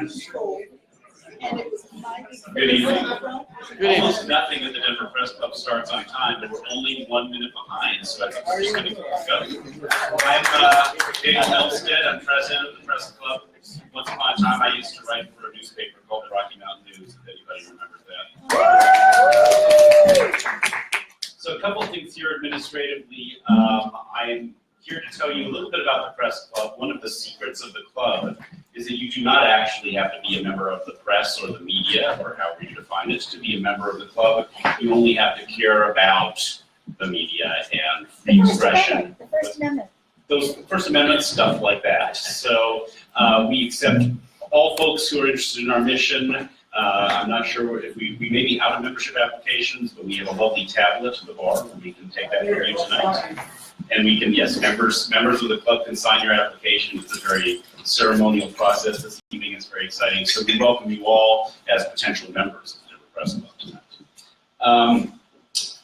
Good evening. Almost nothing at the Denver Press Club starts on time, but we're only 1 minute behind, so I think we're just going to go. I'm David Elstead. I'm president of the Press Club. Once upon a time, I used to write for a newspaper called the Rocky Mountain News, if anybody remembers that. So a couple of things here administratively. I'm here to tell you a little bit about the Press Club. One of the secrets of the club is that you do not actually have to be a member of the press or the media, or however you define it, to be a member of the club. You only have to care about the media and free expression. The First Amendment. Those First Amendment stuff like that. So we accept all folks who are interested in our mission. I'm not sure if we may be out of membership applications, but we have a lovely tablet at the bar, and we can take that for you tonight. And we can, yes, members of the club can sign your application. It's a very ceremonial process this evening. It's very exciting. So we welcome you all as potential members of the Press Club tonight.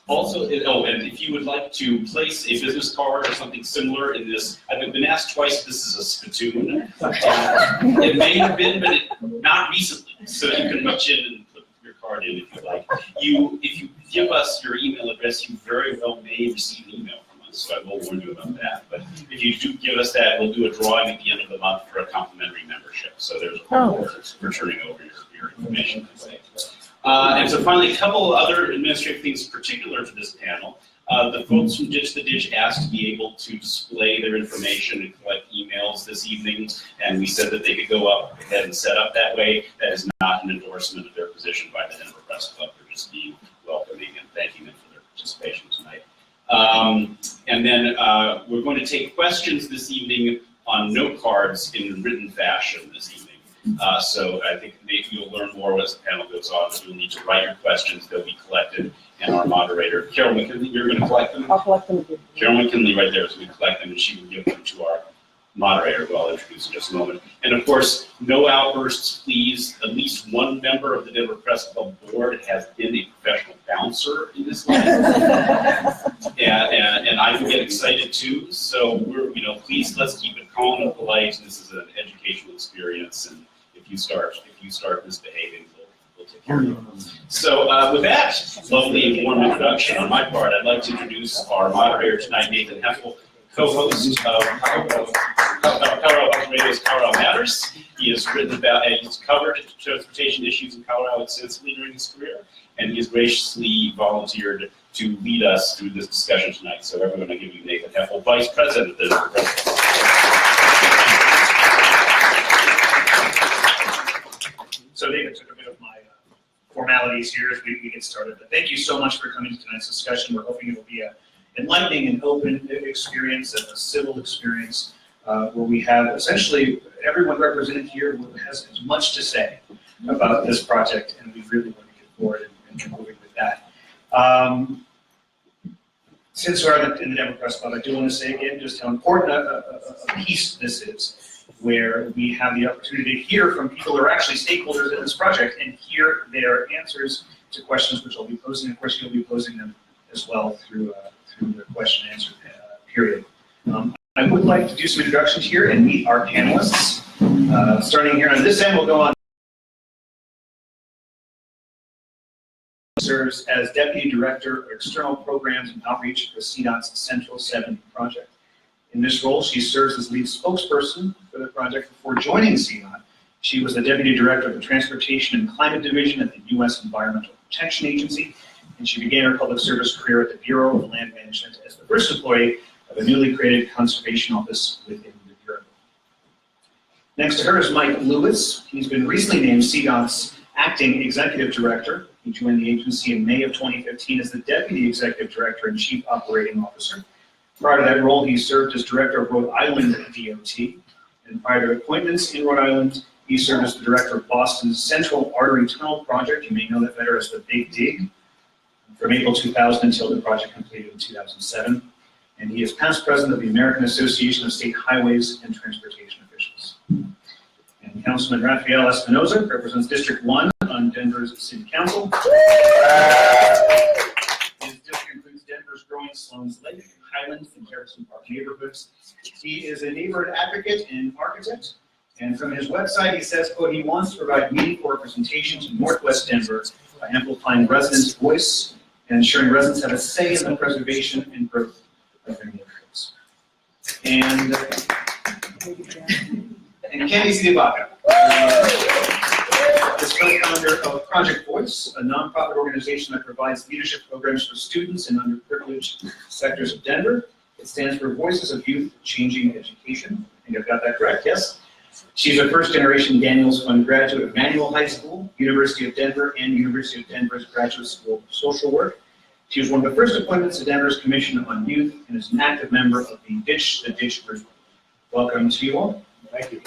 Also, and if you would like to place a business card or something similar in this, I've been asked twice if this is a spittoon. It may have been, but not recently. So you can reach in and put your card in if you like. If you give us your email address, you very well may receive an email from us. So I will warn you about that. But if you do give us that, we'll do a drawing at the end of the month for a complimentary membership. So there's a reward for turning over your information. And so finally, a couple other administrative things particular to this panel. The folks from Ditch the Ditch asked to be able to display their information and collect emails this evening, and we said that they could go up ahead and set up that way. That is not an endorsement of their position by the Denver Press Club. They're just being welcoming and thanking them for their participation tonight. And then we're going to take questions this evening on note cards in written fashion this evening. So I think maybe you'll learn more as the panel goes on. So you'll need to write your questions. They'll be collected, and our moderator, Carol McKinley, you're going to collect them? I'll collect them. Carol McKinley right there is going to collect them, and she will give them to our moderator, who I'll introduce in just a moment. And of course, no outbursts, please. At least one member of the Denver Press Club board has been a professional bouncer in this life. and I can get excited too. So please let's keep it calm and polite. This is an educational experience, and if you start misbehaving, we'll take care of you. So with that lovely and warm introduction on my part, I'd like to introduce our moderator tonight, Nathan Heffel, co-host of Colorado Radio's Colorado Matters. He has written about and he's covered transportation issues in Colorado extensively during his career, and he has graciously volunteered to lead us through this discussion tonight. So everyone, I give you Nathan Heffel, Vice President of the Denver Press Club. So David took a bit of my formalities here as we get started. But thank you so much for coming to tonight's discussion. We're hoping it will be an enlightening and open experience, a civil experience, where we have essentially everyone represented here who has as much to say about this project, and we really want to get forward and moving with that. Since we're in the Denver Press Club, I do want to say again just how important a piece this is, where we have the opportunity to hear from people who are actually stakeholders in this project and hear their answers to questions which I'll be posing. Of course, you'll be posing them as well through the question and answer period. I would like to do some introductions here and meet our panelists. Starting here on this end, we'll go on. Serves as Deputy Director of External Programs and Outreach for CDOT's Central 7 project. In this role, she serves as lead spokesperson for the project. Before joining CDOT, she was the Deputy Director of the Transportation and Climate Division at the U.S. Environmental Protection Agency, and she began her public service career at the Bureau of Land Management as the first employee of a newly created conservation office within the Bureau. Next to her is Mike Lewis. He's been recently named CDOT's Acting Executive Director. He joined the agency in May of 2015 as the Deputy Executive Director and Chief Operating Officer. Prior to that role, he served as Director of Rhode Island DOT. And prior to appointments in Rhode Island, he served as the Director of Boston's Central Artery Tunnel Project. You may know that better as the Big Dig, from April 2000 until the project completed in 2007. And he is past president of the American Association of State Highways and Transportation Officials. And Councilman Rafael Espinoza represents District 1 on Denver's City Council. His district includes Denver's growing Sloan's Lake, Highland, and Harrison Park neighborhoods. He is a neighborhood advocate and architect. And from his website, he says, quote, he wants to provide meaningful representation to Northwest Denver by amplifying residents' voice and ensuring residents have a say in the preservation and growth of their neighborhoods. And Candi CdeBaca is co-founder of Project Voice, a nonprofit organization that provides leadership programs for students in underprivileged sectors of Denver. It stands for Voices of Youth Changing Education. I think I've got that correct, yes? She's a first-generation Daniels Fund graduate of Manual High School, University of Denver, and University of Denver's Graduate School of Social Work. She was one of the first appointments to Denver's Commission on Youth and is an active member of the Ditch the Ditch group. Welcome to you all. Thank you.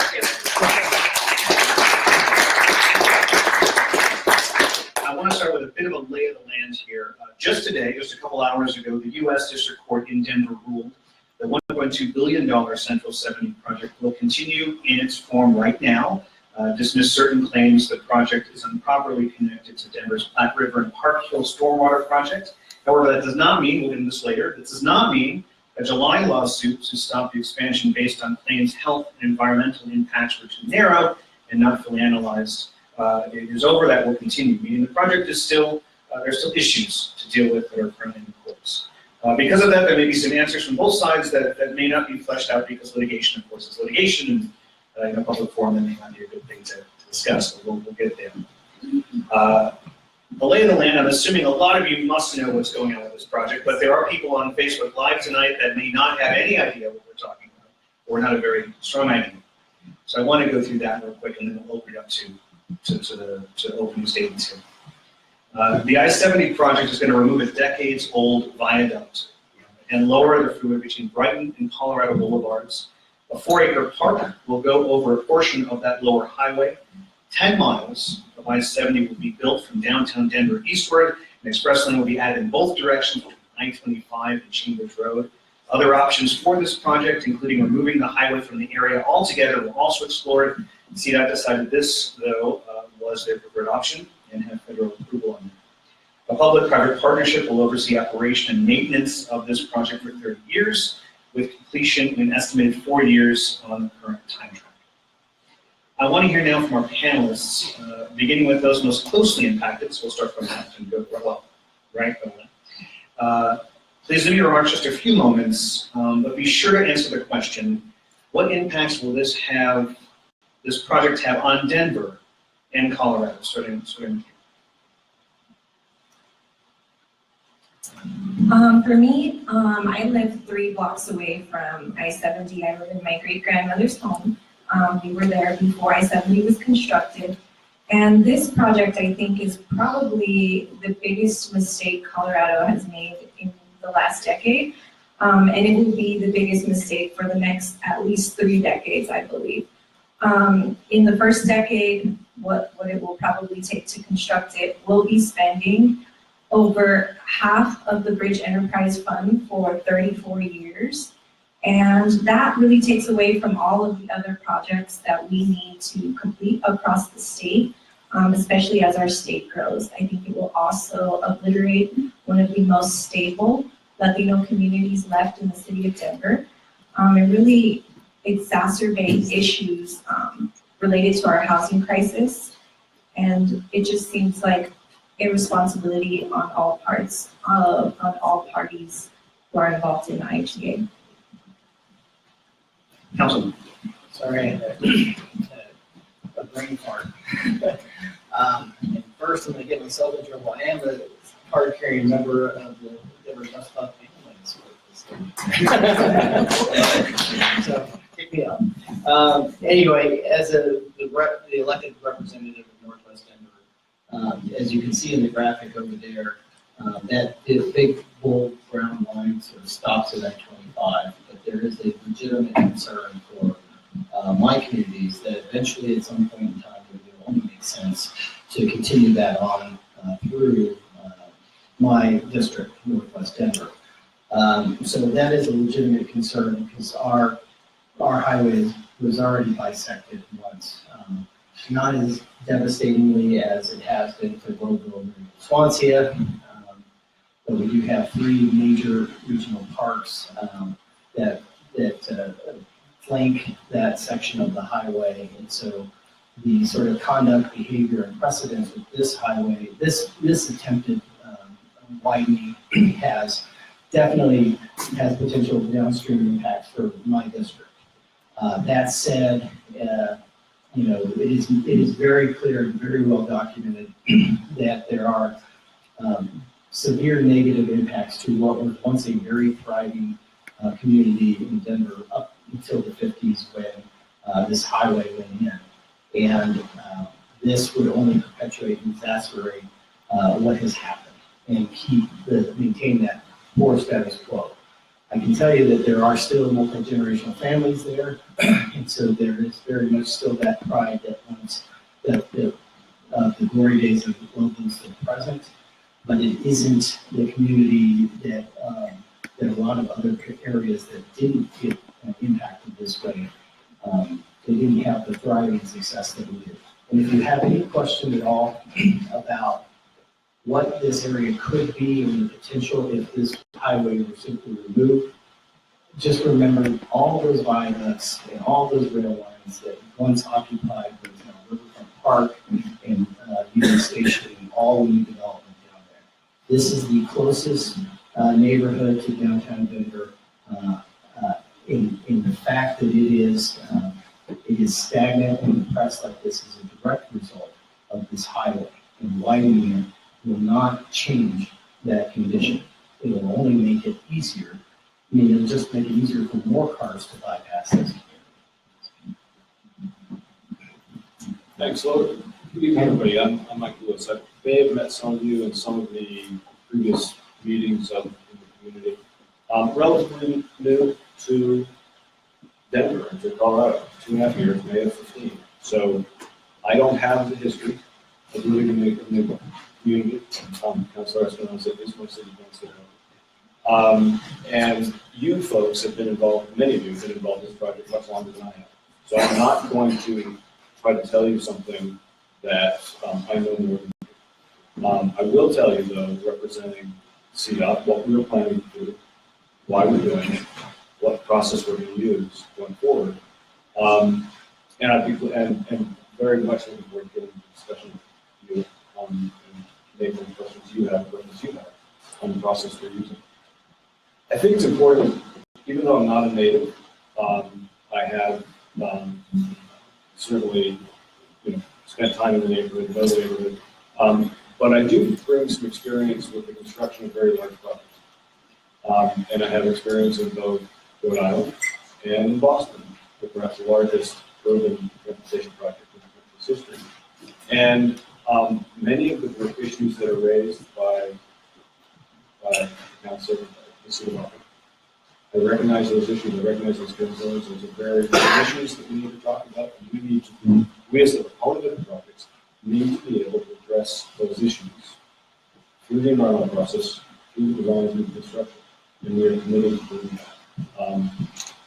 I want to start with a bit of a lay of the land here. Just today, just a couple hours ago, the U.S. District Court in Denver ruled the $1.2 billion Central 70 project will continue in its form right now, dismiss certain claims the project is improperly connected to Denver's Platte River and Park Hill stormwater project. However, that does not mean, we'll get into this later, that does not mean a July lawsuit to stop the expansion based on claims health and environmental impacts were too narrow and not fully analyzed. It is over, that will continue, meaning the project is still, there's still issues to deal with that are currently in the courts. Because of that, there may be some answers from both sides that may not be fleshed out because litigation, of course, is litigation, and in a public forum, that may not be a good thing to discuss, but we'll get there. The lay of the land, I'm assuming a lot of you must know what's going on with this project, but there are people on Facebook Live tonight that may not have any idea what we're talking about, or not a very strong idea. So I want to go through that real quick, and then we'll open it up to opening statements here. The I-70 project is going to remove a decades-old viaduct and lower the freeway between Brighton and Colorado Boulevards. A 4-acre park will go over a portion of that lower highway. 10 miles of I-70 will be built from downtown Denver eastward. An express lane will be added in both directions between I-25 and Chambers Road. Other options for this project, including removing the highway from the area altogether, were also explored. CDOT decided this, though, was their preferred option and have federal approval on it. A public-private partnership will oversee operation and maintenance of this project for 30 years, with completion in an estimated 4 years on the current time track. I want to hear now from our panelists, beginning with those most closely impacted, so we'll start from left and go right. Please leave your remarks just a few moments, but be sure to answer the question, what impacts will this project have on Denver and Colorado, starting with you. For me, I live 3 blocks away from I-70. I live in my great-grandmother's home. We were there before I-70 was constructed. And this project, I think, is probably the biggest mistake Colorado has made in the last decade. And it will be the biggest mistake for the next at least 3 decades, I believe. In the first decade, what it will probably take to construct it, we'll be spending over half of the Bridge Enterprise Fund for 34 years. And that really takes away from all of the other projects that we need to complete across the state, especially as our state grows. I think it will also obliterate one of the most stable Latino communities left in the city of Denver. It really exacerbates issues related to our housing crisis. And it just seems like irresponsibility on all parts on all parties who are involved in the IGA. Councilman. Sorry, I had a brain fart. And first, I'm going to get myself in trouble. I am a card-carrying member of the Denver Bus Stop so kick me out. Anyway, as the elected representative of Northwest Denver, as you can see in the graphic over there, that big bold brown line sort of stops at 25, but there is a legitimate concern for my communities that eventually at some point in time it will only make sense to continue that on through my district, Northwest Denver. So that is a legitimate concern because our highway was already bisected once. Not as devastatingly as it has been for Global and Swansea, but we do have 3 major regional parks that flank that section of the highway. And so the sort of conduct, behavior, and precedence with this highway, this attempted widening definitely has potential downstream impacts for my district. That said, it is very clear and very well documented that there are severe negative impacts to what was once a very thriving community in Denver up until the 50s when this highway went in. And this would only perpetuate and exacerbate what has happened and maintain that poor status quo. I can tell you that there are still multi-generational families there, and so there is very much still that pride that once the glory days of the Logan's still present, but it isn't the community that there are a lot of other areas that didn't get impacted this way. They didn't have the thriving success that we did. And if you have any question at all about what this area could be and the potential if this highway were simply removed, just remember all those viaducts and all those rail lines that once occupied was Riverfront Park and Union Station and all new development down there. This is the closest neighborhood to downtown Denver in the fact that it is stagnant and depressed like this is a direct result of this highway, and widening it will not change that condition. It will only make it easier. I mean, it'll just make it easier for more cars to bypass this. Thanks, Lord. Good evening, everybody. I'm Mike Lewis. I may have met some of you in some of the previous meetings in the community. Relatively new to Denver and to Colorado, 2.5 years, May of 15. So I don't have the history of living in the community. Councilor Espinoza is my city councilor. And you folks have been involved, many of you have been involved in this project much longer than I have. So I'm not going to try to tell you something that I know more than you. I will tell you, though, representing CDOT, what we were planning to do, why we're doing it, what process we're going to use going forward. And I'd be and very much looking forward to getting the discussion with you and maybe any questions you have on the process we're using. I think it's important, even though I'm not a native, I have certainly spent time in the neighborhood, know the neighborhood, but I do bring some experience with the construction of very large projects. And I have experience in both Rhode Island and in Boston, with perhaps the largest urban transportation project in the country's history. And many of the issues that are raised by Council, the CdeBaca, I recognize those issues, I recognize those concerns, those are very good issues that we need to talk about, and we as the proponent of the projects need to be able to address those issues through the environmental process, through the design, through the construction, and we are committed to doing that.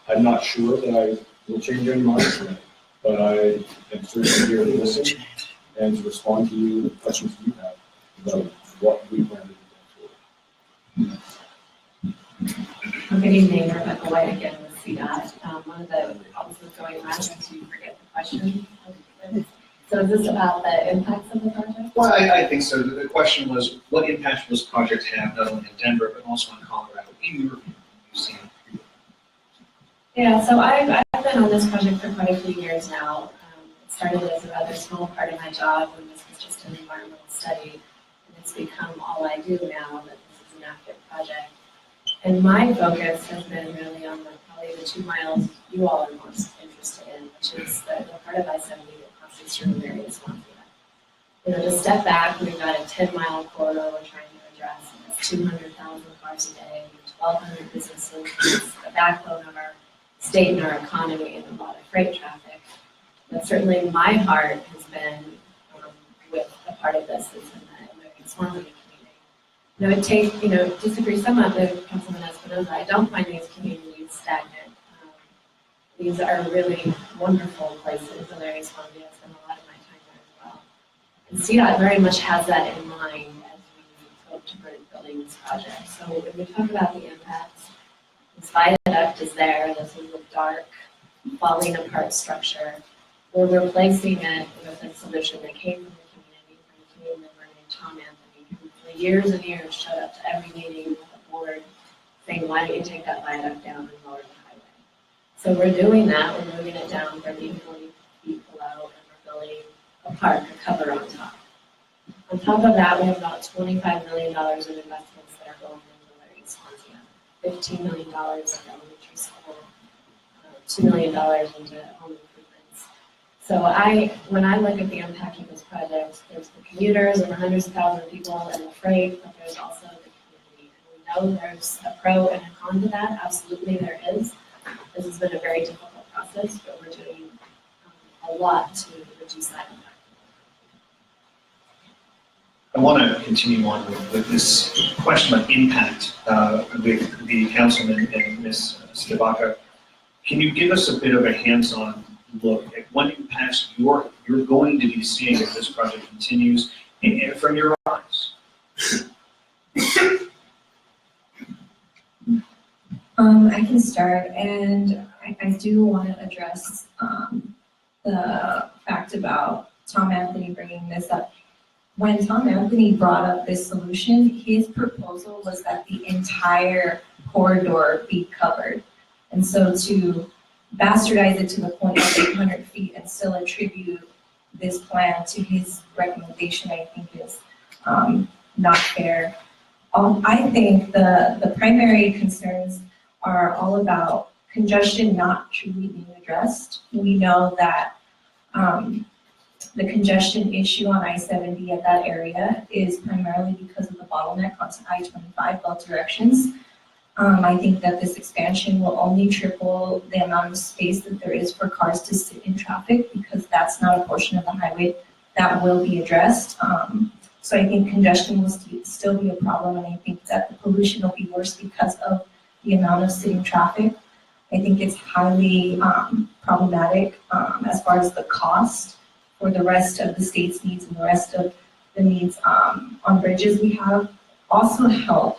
I'm not sure that I will change any minds tonight, but I am certainly here to listen and to respond to you, the questions you have about what we plan to do going forward. Good evening, Rebecca White again with CDOT. One of the problems with going around is you forget the question. So is this about the impacts of the project? Well, I think so. The question was, what impact will this project have not only in Denver, but also in Colorado, in your view? You've seen it. Yeah, so I've been on this project for quite a few years now. It started as a rather small part of my job when this was just an environmental study, and it's become all I do now that this is an active project. And my focus has been really on probably the 2 miles you all are most interested in, which is the part of I-70 that crosses through various ones. To step back, we've got a 10-mile corridor we're trying to address. It's 200,000 cars a day, 1,200 businesses. It's the backbone of our state and our economy and a lot of freight traffic. But certainly my heart has been with a part of this is in the conformity community. Disagree somewhat with Councilman Espinoza. I don't find these communities stagnant. These are really wonderful places, and I spend a lot of my time there as well. And CDOT very much has that in mind as we go to building this project. So when we talk about the impacts, this viaduct is there. This is a dark falling apart structure. We're replacing it with a solution that came from the community, from a community member named Tom Anthony, who for years and years showed up to every meeting with the board saying, why don't you take that viaduct down and lower the highway? So we're doing that, we're moving it down 30 to 40 feet below, and we're building a park, a cover on top. On top of that, we have about $25 million of investments that are going into Larry East Montana. $15 million in elementary school, $2 million into home improvements. So when I look at the impact of this project, there's the commuters and the hundreds of thousands of people and the freight, but there's also the community. And we know there's a pro and a con to that, absolutely there is. This has been a very difficult process, but we're doing a lot to reduce that impact. I want to continue on with this question of impact with the councilman and Ms. CdeBaca. Can you give us a bit of a hands-on look at what impacts you're going to be seeing if this project continues and from your eyes? I can start, and I do want to address the fact about Tom Anthony bringing this up. When Tom Anthony brought up this solution, his proposal was that the entire corridor be covered. And so to bastardize it to the point of 800 feet and still attribute this plan to his recommendation, I think is not fair. I think the primary concerns are all about congestion not truly being addressed. We know that the congestion issue on I-70 at that area is primarily because of the bottleneck on I-25 both directions. I think that this expansion will only triple the amount of space that there is for cars to sit in traffic, because that's not a portion of the highway that will be addressed. So I think congestion will still be a problem, and I think that the pollution will be worse because of the amount of sitting traffic. I think it's highly problematic as far as the cost for the rest of the state's needs and the rest of the needs on bridges we have. Also health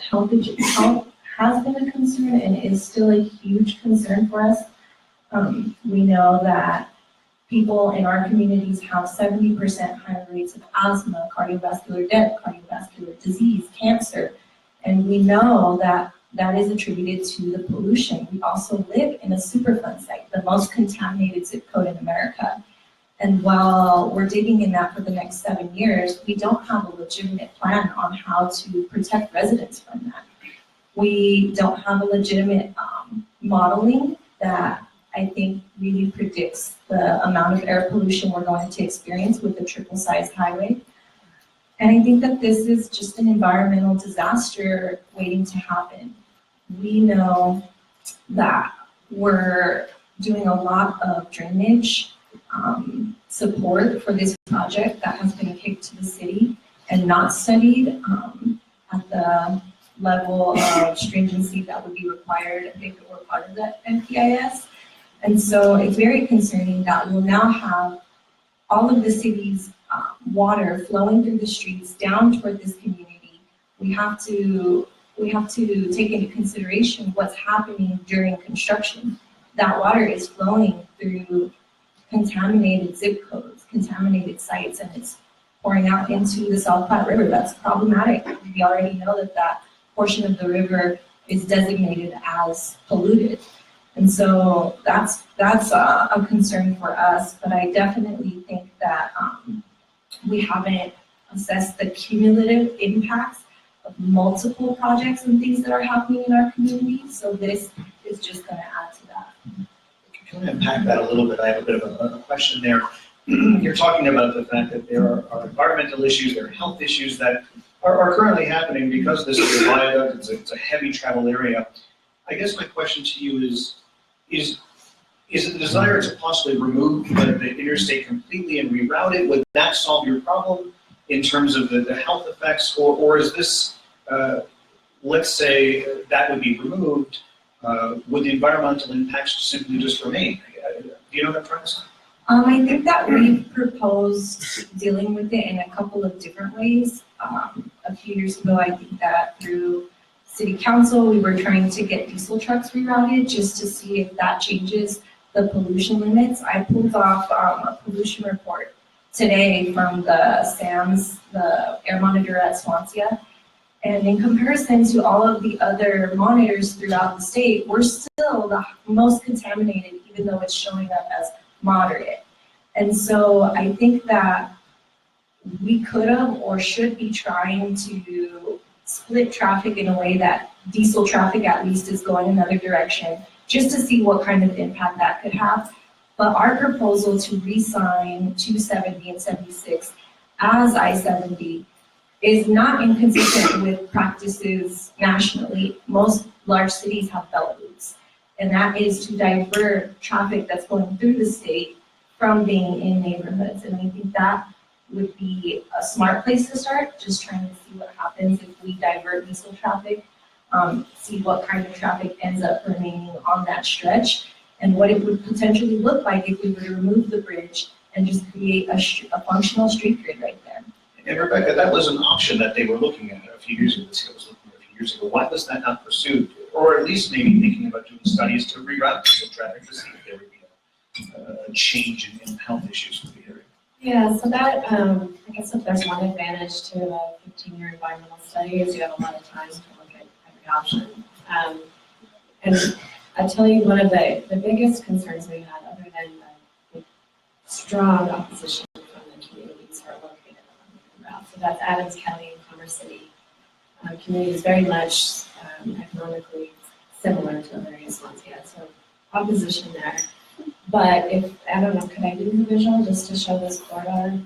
has been a concern and is still a huge concern for us. We know that people in our communities have 70% higher rates of asthma, cardiovascular death, cardiovascular disease, cancer, and we know that that is attributed to the pollution. We also live in a Superfund site, the most contaminated zip code in America. And while we're digging in that for the next 7 years, we don't have a legitimate plan on how to protect residents from that. We don't have a legitimate modeling that I think really predicts the amount of air pollution we're going to experience with the triple-sized highway. And I think that this is just an environmental disaster waiting to happen. We know that we're doing a lot of drainage support for this project that has been kicked to the city and not studied at the level of stringency that would be required if it were part of the NPIS. And so it's very concerning that we'll now have all of the city's water flowing through the streets down toward this community. We have to take into consideration what's happening during construction. That water is flowing through contaminated zip codes, contaminated sites, and it's pouring out into the South Platte River. That's problematic. We already know that that portion of the river is designated as polluted. And so that's a concern for us, but I definitely think that we haven't assessed the cumulative impacts of multiple projects and things that are happening in our community. So this is just going to add to that. Can I unpack that a little bit? I have a bit of a question there. You're talking about the fact that there are environmental issues, there are health issues that are currently happening because this is a viaduct, it's a heavy travel area. I guess my question to you is it the desire to possibly remove the interstate completely and reroute it? Would that solve your problem in terms of the health effects? Or is this, let's say that would be removed, would the environmental impacts simply just remain? Do you know what I'm trying to say? I think that we've proposed dealing with it in a couple of different ways. A few years ago, I think that through City Council, we were trying to get diesel trucks rerouted just to see if that changes the pollution limits. I pulled off a pollution report today from the SAMS, the air monitor at Swansea. And in comparison to all of the other monitors throughout the state, we're still the most contaminated, even though it's showing up as moderate. And so I think that we could have or should be trying to split traffic in a way that diesel traffic at least is going another direction, just to see what kind of impact that could have. But our proposal to re-sign 270 and 76 as I-70 is not inconsistent with practices nationally. Most large cities have belt routes, and that is to divert traffic that's going through the state from being in neighborhoods. And I think that would be a smart place to start, just trying to see what happens if we divert diesel traffic, see what kind of traffic ends up remaining on that stretch, and what it would potentially look like if we were to remove the bridge and just create a functional street grid right there. And Rebecca, that was an option that they were looking at a few years ago. The city was looking at a few years ago. Why was that not pursued? Or at least maybe thinking about doing studies to reroute diesel traffic to see if there would be a change in health issues for the area. Yeah, so that, I guess if there's one advantage to a 15-year environmental study is you have a lot of time to look at every option. And I'll tell you, one of the biggest concerns we had, other than the strong opposition from the communities who are located along the route. So that's Adams County and Commerce City. Communities very much economically similar to the various ones yet, so opposition there. But if, I don't know, could I do the visual just to show this corridor?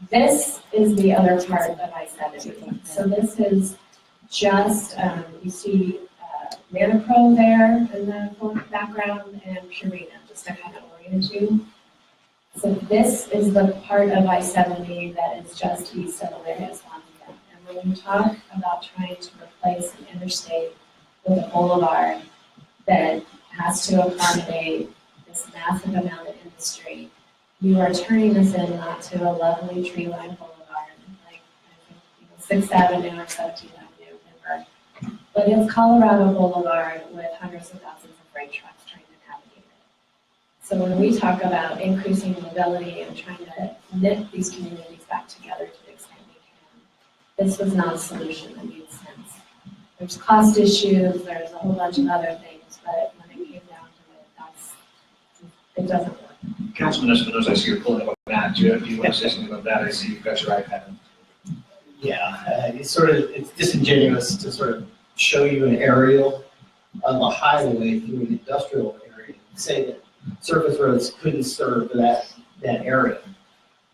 This is the other part of I-70. So this is just, you see Manapro there in the background and Purina, just to kind of orient you. So this is the part of I-70 that is just east of Elyria, Swansea. And when you talk about trying to replace an interstate with a boulevard that has to accommodate this massive amount of industry, you are turning this in not to a lovely tree-lined boulevard, like I think, 6th Avenue or 17th Avenue in Denver, but it's Colorado Boulevard with hundreds of thousands of freight trucks trying to navigate it. So when we talk about increasing mobility and trying to knit these communities back together to the extent we can, this was not a solution that made sense. There's cost issues, there's a whole bunch of other things, but when it came down to it, it doesn't work. Councilman Espinoza, I see you're pulling up a map. Do you want to say something about that? I see you've got your iPad. Yeah, it's disingenuous to sort of show you an aerial of a highway through an industrial area and say that surface roads couldn't serve that area.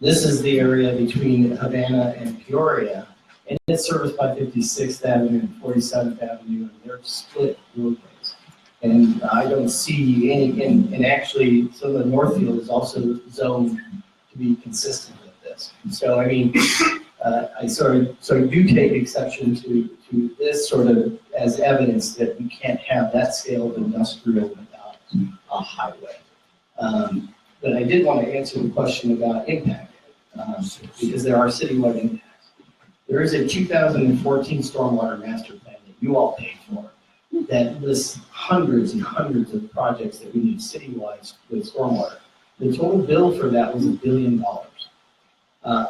This is the area between Havana and Peoria, and it's serviced by 56th Avenue and 47th Avenue, and they're split roadways. And I don't see any, and actually some of the Northfield is also zoned to be consistent with this. So, I mean, I sort of do take exception to this sort of as evidence that we can't have that scale of industrial without a highway. But I did want to answer the question about impact, because there are citywide impacts. There is a 2014 stormwater master plan that you all paid for that lists hundreds and hundreds of projects that we need citywide with stormwater. The total bill for that was $1 billion.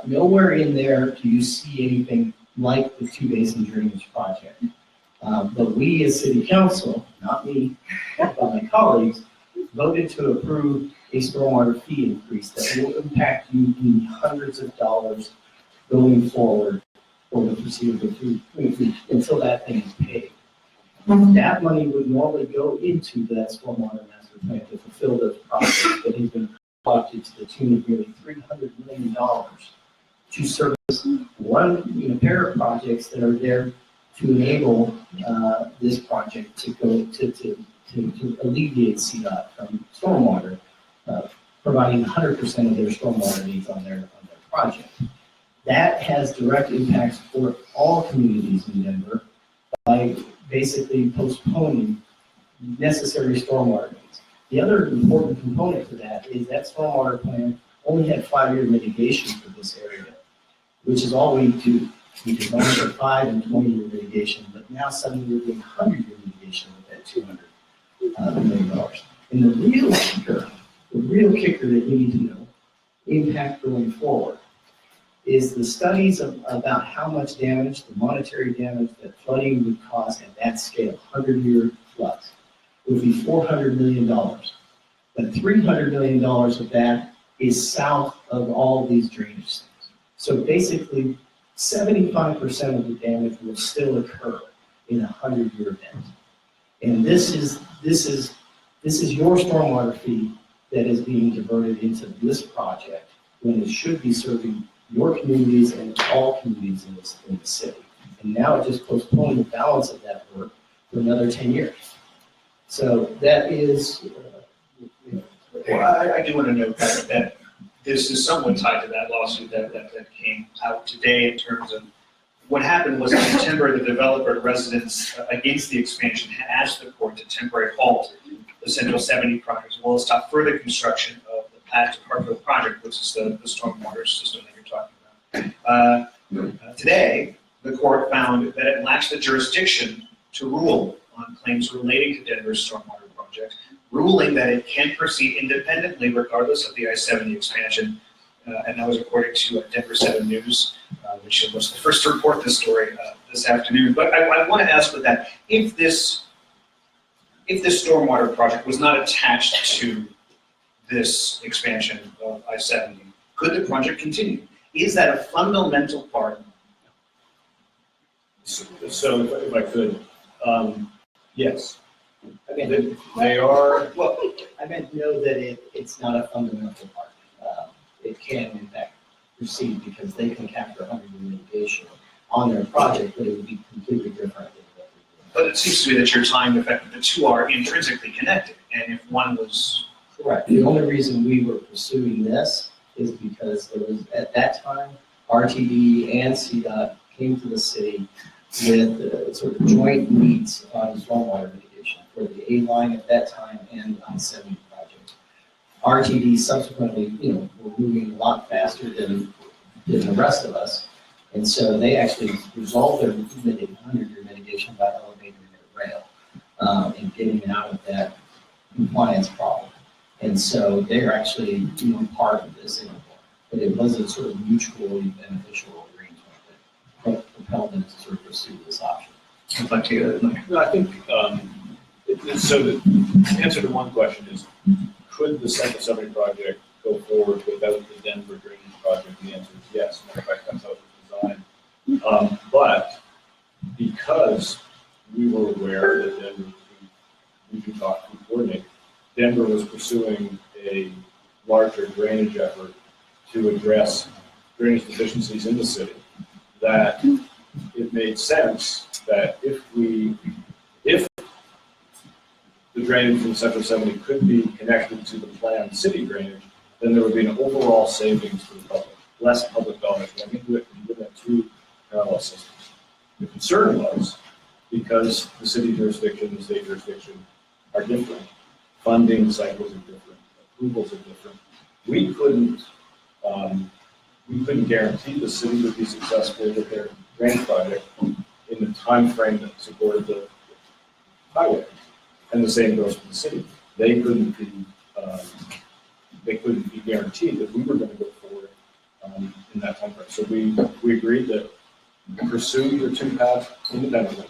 Nowhere in there do you see anything like the two basin drainage project. But we as city council, not me, but my colleagues, voted to approve a stormwater fee increase that will impact you in hundreds of dollars going forward for the foreseeable future until that thing is paid. That money would normally go into that stormwater master plan to fulfill those projects, but has been collected to the tune of nearly $300 million to service one pair of projects that are there to enable this project to go to alleviate CDOT from stormwater, providing 100% of their stormwater needs on their project. That has direct impacts for all communities in Denver by basically postponing necessary stormwater needs. The other important component to that is that stormwater plan only had 5-year mitigation for this area, which is all we do. We did only for 5 and 20-year mitigation, but now suddenly we're doing 100-year mitigation with that $200 million. And the real kicker that you need to know, impact going forward, is the studies about how much damage, the monetary damage that flooding would cause at that scale, 100-year floods, would be $400 million. But $300 million of that is south of all these drainage systems. So basically, 75% of the damage will still occur in a 100-year event. And this is your stormwater fee that is being diverted into this project when it should be serving your communities and all communities in the city. And now it just postponed the balance of that work for another 10 years. So that is, Well, I do want to note that this is somewhat tied to that lawsuit that came out today in terms of what happened was in September, the developer residents against the expansion had asked the court to temporarily halt the Central 70 project, as well as stop further construction of the Path to Hartville project, which is the stormwater system that you're talking about. Today, the court found that it lacks the jurisdiction to rule on claims relating to Denver's stormwater project, ruling that it can proceed independently regardless of the I-70 expansion. And that was according to Denver 7 News, which was the first to report this story this afternoon. But I want to ask with that, if this stormwater project was not attached to this expansion of I-70, could the project continue? Is that a fundamental part? So if I could, yes. I mean, They are, well, I meant know that it's not a fundamental part. It can in fact proceed because they can capture 100-year mitigation on their project, but it would be completely different than what we're But it seems to me that you're tying the fact that the two are intrinsically connected, and if one was doing. Correct. The only reason we were pursuing this is because there was, at that time, RTD and CDOT came to the city with sort of joint needs on stormwater mitigation for the A line at that time and the I-70 project. RTD subsequently, were moving a lot faster than the rest of us. And so they actually resolved their 100-year mitigation by elevating their rail and getting it out of that compliance problem. And so they're actually part of this anymore. But it was a sort of mutually beneficial arrangement that propelled them to sort of pursue this option. I'd like to no, I think, so the answer to one question is, could the Central 70 project go forward without the Denver drainage project? The answer is yes. Matter of fact, that's how it was designed. But because we were aware that Denver, we can talk and coordinate, Denver was pursuing a larger drainage effort to address drainage deficiencies in the city, that it made sense that if the drainage from Central 70 could be connected to the planned city drainage, then there would be an overall savings to the public, less public dollars going into it, and you would have two parallel systems. The concern was, because the city jurisdiction and the state jurisdiction are different, funding cycles are different, approvals are different, we couldn't guarantee the city would be successful with their drainage project in the time frame that supported the highway. And the same goes for the city. They couldn't be guaranteed that we were going to go forward in that time frame. So we agreed that pursue your two paths independently.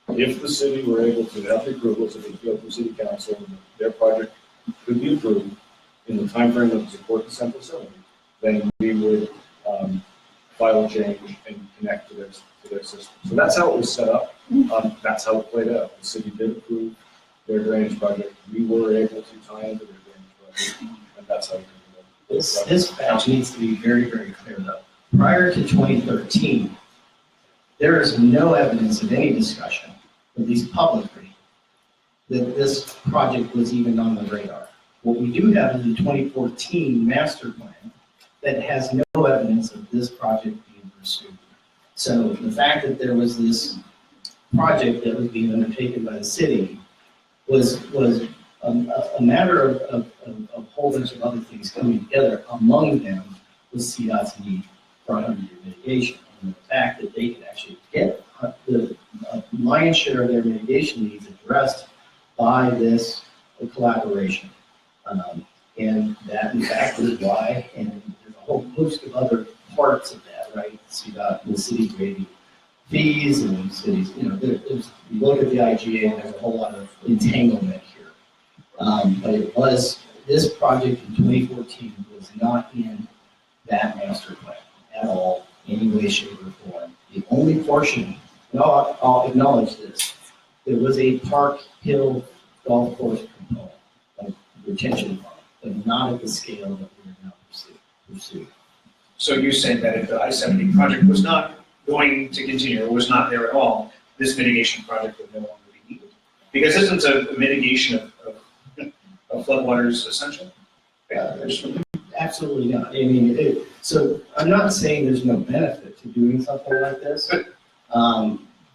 If the city were able to have the approvals of the Ethiopia City Council and their project could be approved in the time frame that would support the Central 70, then we would file a change and connect to their system. So that's how it was set up. That's how it played out. The city did approve their drainage project. We were able to tie into their drainage project, and that's how we did it. This fact needs to be very, very clear though. Prior to 2013, there is no evidence of any discussion, at least publicly, that this project was even on the radar. What we do have is the 2014 master plan that has no evidence of this project being pursued. So the fact that there was this project that was being undertaken by the city was a matter of a whole bunch of other things coming together. Among them was CDOT's need for 100-year mitigation. And the fact that they could actually get the lion's share of their mitigation needs addressed by this collaboration. And that in fact is why, and there's a whole host of other parts of that, right? CDOT, the city waiving fees and cities, there's, you look at the IGA and there's a whole lot of entanglement here. But it was, this project in 2014 was not in that master plan at all, any way, shape, or form. The only portion, and I'll acknowledge this, there was a Park Hill golf course component, like retention pond, but not at the scale that we are now pursuing. So you're saying that if the I-70 project was not going to continue, or was not there at all, this mitigation project would no longer be needed? Because isn't a mitigation of floodwaters essential? Absolutely not. I mean, so I'm not saying there's no benefit to doing something like this,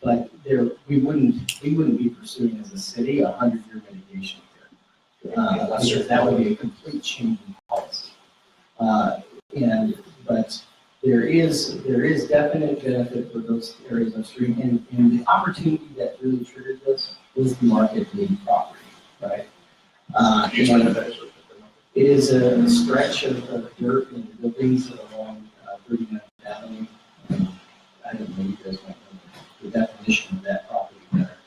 but we wouldn't be pursuing as a city a 100-year mitigation here. Because that would be a complete change in policy. But there is definite benefit for those areas upstream, and the opportunity that really triggered this was the market lead property, right? It is a stretch of dirt and buildings along 39th Avenue. I don't know, you guys might know the definition of that property better.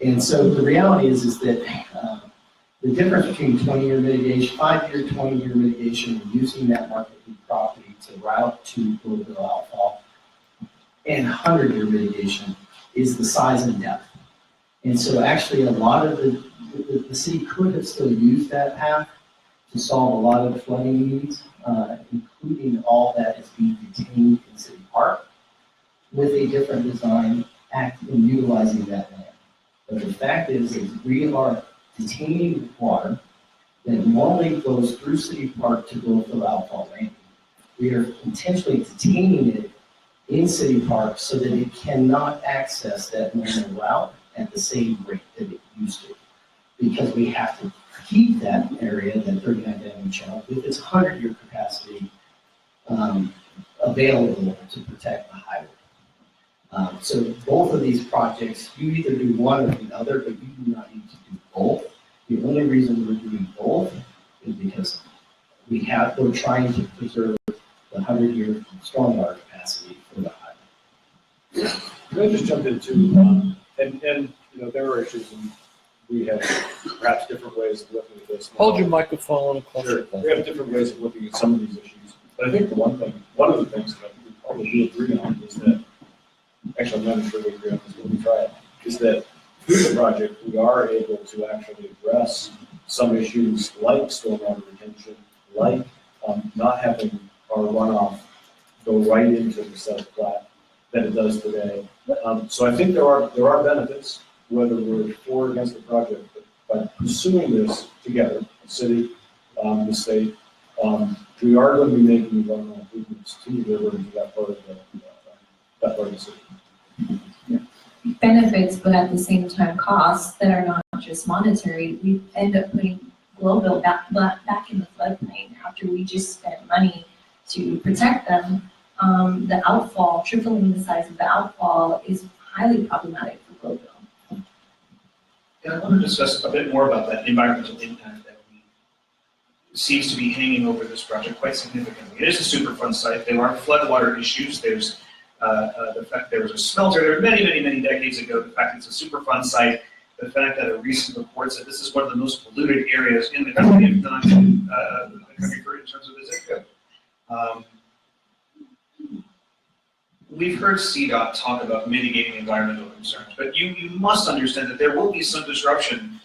And so the reality is that the difference between 20-year mitigation, 5-year, 20-year mitigation, and using that market lead property to route to Louisville outfall, and 100-year mitigation is the size and depth. And so actually a lot of the city could have still used that path to solve a lot of the flooding needs, including all that is being detained in City Park, with a different design act in utilizing that land. But the fact is we are detaining water that normally goes through City Park to go through outfall landing. We are intentionally detaining it in City Park so that it cannot access that normal route at the same rate that it used to. Because we have to keep that area, that 39th Avenue channel, with its 100-year capacity available to protect the highway. So both of these projects, you either do one or the other, but you do not need to do both. The only reason we're doing both is because we're trying to preserve the 100-year stormwater capacity for the highway. Can I just jump into, and there are issues, and we have perhaps different ways of looking at this. Hold your microphone closer. Sure. We have different ways of looking at some of these issues. But I think one of the things that we probably do agree on is that, actually I'm not sure we agree on this, but we try it, is that through the project, we are able to actually address some issues like stormwater retention, like not having our runoff go right into the self-plat that it does today. So I think there are benefits, whether we're for or against the project, but by pursuing this together, the city, the state, we are going to be making environmental improvements to the river and to that part of the city. Benefits, but at the same time costs that are not just monetary. We end up putting Global back in the floodplain after we just spent money to protect them. The outfall, tripling the size of the outfall, is highly problematic for Global. Yeah, I want to discuss a bit more about that environmental impact that seems to be hanging over this project quite significantly. It is a Superfund site. There are floodwater issues. There's the fact there was a smelter there many decades ago. The fact it's a Superfund site. The fact that a recent report said this is one of the most polluted areas in the country, if not the country in terms of the zip code. We've heard CDOT talk about mitigating environmental concerns, but you must understand that there will be some disruption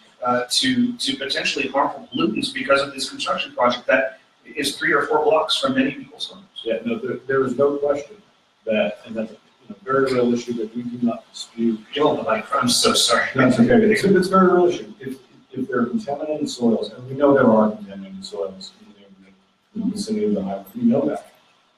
to potentially harmful pollutants because of this construction project that is 3 or 4 blocks from many people's homes. Yeah, no, there is no question that, and that's a very real issue that we do not dispute. I'm so sorry. That's okay. It's a very real issue. If there are contaminated soils, and we know there are contaminated soils in the neighborhood, in the vicinity of the highway, we know that.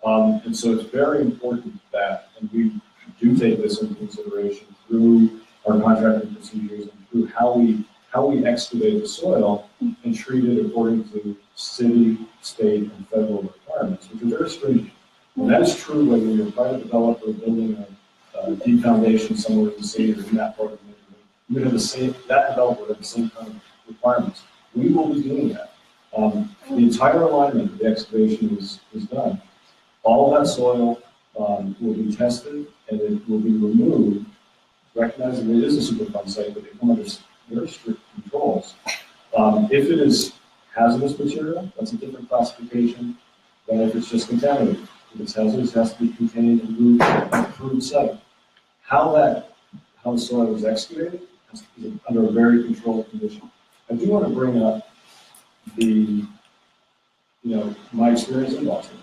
And so it's very important that, and we do take this into consideration through our contracting procedures and through how we excavate the soil and treat it according to city, state, and federal requirements, which are very stringent. And that is true whether you're a private developer building a deep foundation somewhere in the city or in that part of the neighborhood. You have the same, that developer has the same kind of requirements. we will be doing that. The entire alignment of the excavation is done. All that soil will be tested and it will be removed, recognizing it is a Superfund site, but they come under very strict controls. If it is hazardous material, that's a different classification than if it's just contaminated. If it's hazardous, it has to be contained and moved to an approved site. How the soil was excavated is under a very controlled condition. I do want to bring up my experience in Boston.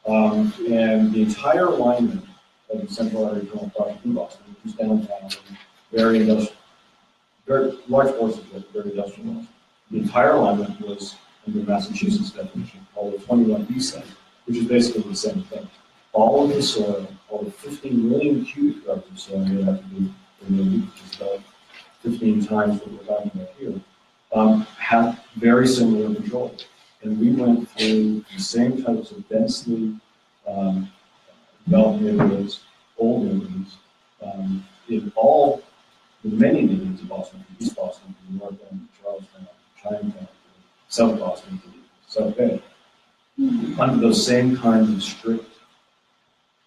And the entire alignment of the Central Area Regional Project in Boston, which is downtown, and very industrial, very large portions of it, very industrial. The entire alignment was under Massachusetts definition, called the 21B site, which is basically the same thing. All of the soil, all the 15 million cubic yards of soil that have to be removed, which is about 15 times what we're talking about here, have very similar controls. And we went through the same types of densely developed neighborhoods, old neighborhoods, in many neighborhoods of Boston, from East Boston to North End, Charlestown, Chinatown, South Boston to South Bay, under those same kinds of strict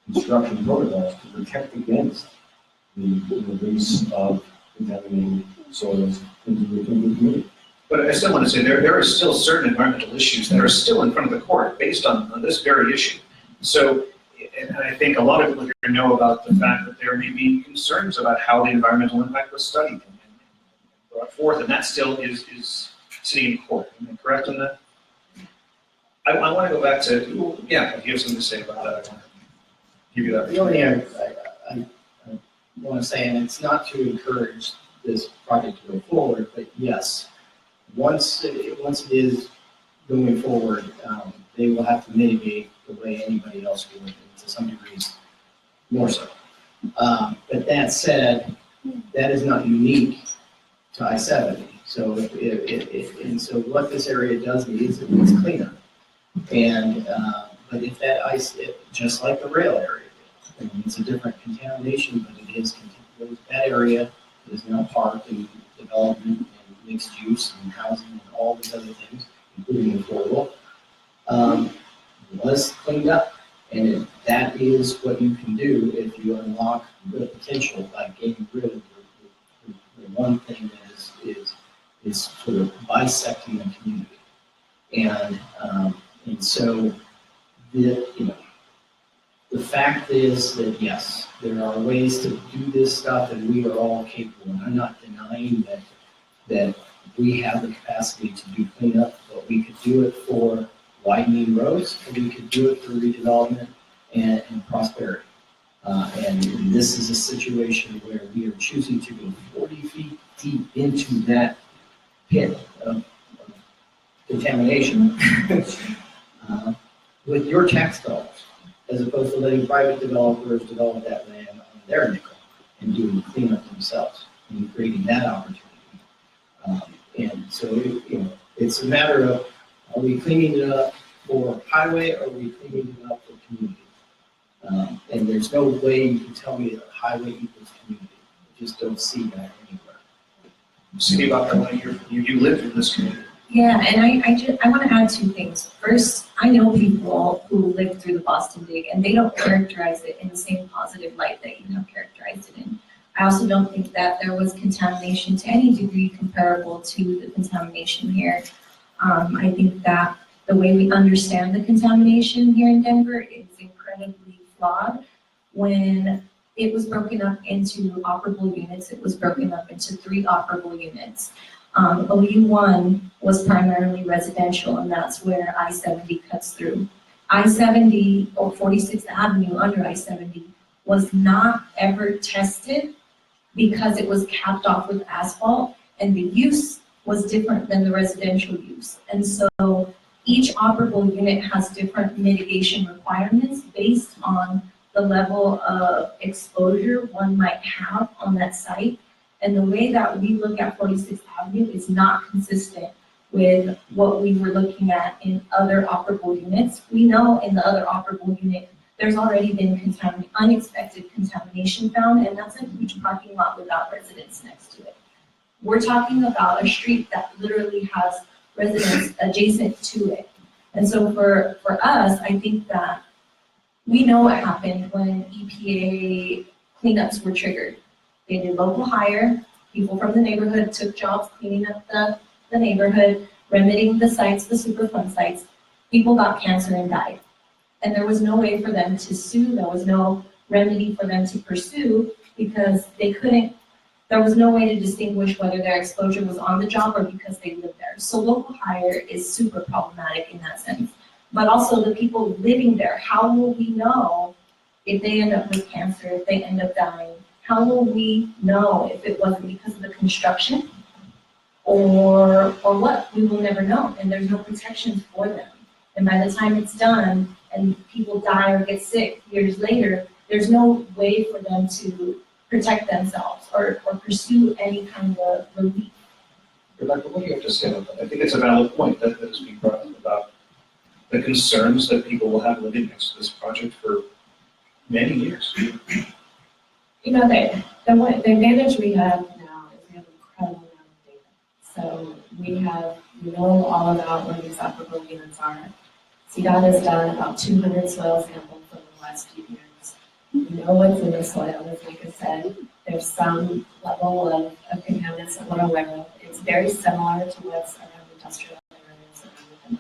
construction protocols to protect against the release of contaminated soils into the community. But I still want to say there are still certain environmental issues that are still in front of the court based on this very issue. So, and I think a lot of people here know about the fact that there may be concerns about how the environmental impact was studied and brought forth, and that still is sitting in court. Am I correct on that? I want to go back to, if you have something to say about that, I want to give you that. The only thing I want to say, and it's not to encourage this project to go forward, but yes, once it is going forward, they will have to mitigate the way anybody else would, and to some degrees more so. But that said, that is not unique to I-70. So and so what this area does need is cleanup. And but if that ice, just like the rail area, I mean, it's a different contamination, but it is that area is now park and development and mixed use and housing and all these other things, including affordable, was cleaned up. And that is what you can do if you unlock the potential by getting rid of the one thing that is sort of bisecting the community. And so the fact is that yes, there are ways to do this stuff, and we are all capable. And I'm not denying that we have the capacity to do cleanup, but we could do it for widening roads, and we could do it for redevelopment and prosperity. And this is a situation where we are choosing to go 40 feet deep into that pit of contamination with your tax dollars, as opposed to letting private developers develop that land on their nickel and doing the cleanup themselves and creating that opportunity. And so, it's a matter of, are we cleaning it up for highway or are we cleaning it up for community? And there's no way you can tell me that highway equals community. I just don't see that anywhere. CdeBaca, you live in this community. Yeah, and I want to add two things. First, I know people who live through the Boston Dig, and they don't characterize it in the same positive light that you have characterized it in. I also don't think that there was contamination to any degree comparable to the contamination here. I think that the way we understand the contamination here in Denver is incredibly flawed. When it was broken up into operable units, it was broken up into 3 operable units. OU1 was primarily residential, and that's where I-70 cuts through. I-70, or 46th Avenue under I-70, was not ever tested because it was capped off with asphalt, and the use was different than the residential use. And so each operable unit has different mitigation requirements based on the level of exposure one might have on that site. And the way that we look at 46th Avenue is not consistent with what we were looking at in other operable units. We know in the other operable unit, there's already been unexpected contamination found, and that's a huge parking lot without residents next to it. We're talking about a street that literally has residents adjacent to it. And so for us, I think that we know what happened when EPA cleanups were triggered. They did local hire, people from the neighborhood took jobs cleaning up the neighborhood, remedying the sites, the Superfund sites. People got cancer and died. And there was no way for them to sue, there was no remedy for them to pursue because they couldn't, there was no way to distinguish whether their exposure was on the job or because they lived there. So local hire is super problematic in that sense. But also the people living there, how will we know if they end up with cancer, if they end up dying? How will we know if it wasn't because of the construction or what? We will never know, and there's no protections for them. And by the time it's done and people die or get sick years later, there's no way for them to protect themselves or pursue any kind of relief. Rebecca, what do you have to say about that? I think it's a valid point that is being brought up about the concerns that people will have living next to this project for many years. You know, the advantage we have now is we have an incredible amount of data. So we know all about where these operable units are. CDOT has done about 200 soil samples over the last few years. We know what's in the soil, as Micah said. There's some level of contaminants that we're aware of. It's very similar to what's around industrial areas and within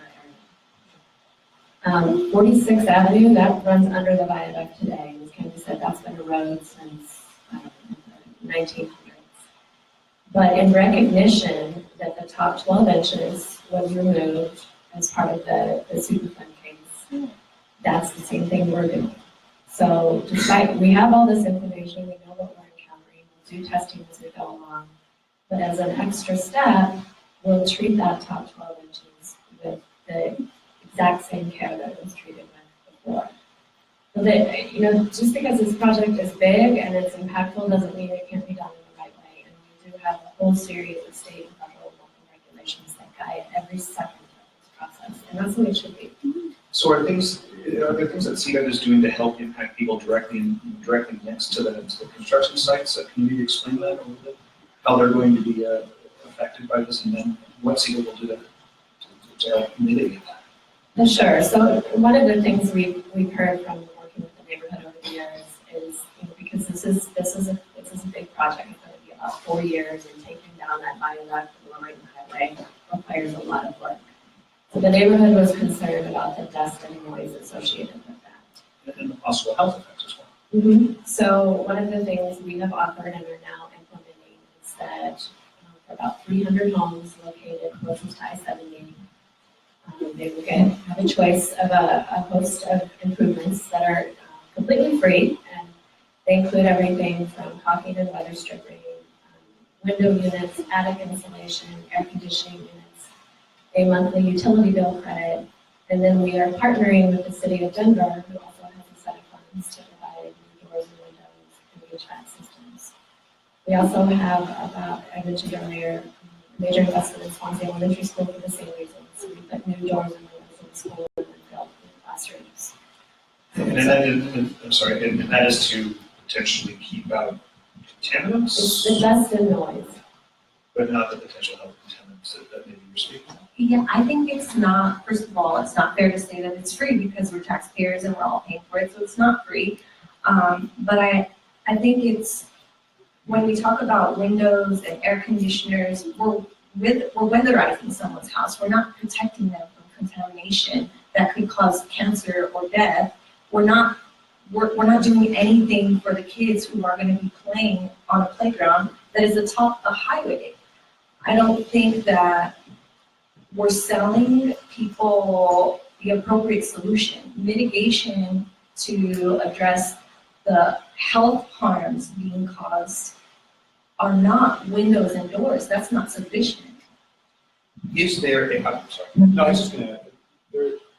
our area. 46th Avenue, that runs under the viaduct today. As Candi said, that's been a road since the 1900s. But in recognition that the top 12 inches was removed as part of the Superfund case, that's the same thing we're doing. So despite, we have all this information, we know what we're encountering, we'll do testing as we go along. But as an extra step, we'll treat that top 12 inches with the exact same care that it was treated with before. So that, you know, just because this project is big and it's impactful doesn't mean it can't be done in the right way. And we do have a whole series of state and federal and local regulations that guide every second of this process, and that's what it should be. So are there things that CDOT is doing to help impact people directly next to the construction sites? Can you explain that a little bit? How they're going to be affected by this, and then what CDOT will do to help mitigate that? Sure. So one of the things we've heard from working with the neighborhood over the years is, you know, because this is a big project, it's going to be about 4 years, and taking down that viaduct and lowering the highway requires a lot of work. So the neighborhood was concerned about the dust and noise associated with that. And also health effects as well. So one of the things we have offered and are now implementing is that for about 300 homes located closest to I-70, they will have a choice of a host of improvements that are completely free, and they include everything from caulking and weather stripping, window units, attic insulation, air conditioning units, a monthly utility bill credit, and then we are partnering with the city of Denver, who also has a set of funds to provide new doors and windows and HVAC systems. We also have, about, I mentioned earlier, a major investment in Swansea Elementary School for the same reason. So we put new doors and windows in the school and then built new classrooms. And that is to potentially keep out It's contaminants, the dust and noise. but not the potential health contaminants that maybe you're speaking of. Yeah, I think it's not, first of all, it's not fair to say that it's free because we're taxpayers and we're all paying for it, so it's not free. But I think it's, when we talk about windows and air conditioners, we're weatherizing someone's house. We're not protecting them from contamination that could cause cancer or death. We're not doing anything for the kids who are going to be playing on a playground that is atop a highway. I don't think that we're selling people the appropriate solution. Mitigation to address the health harms being caused are not windows and doors. That's not sufficient. Is there a, I'm sorry. No, I was just gonna,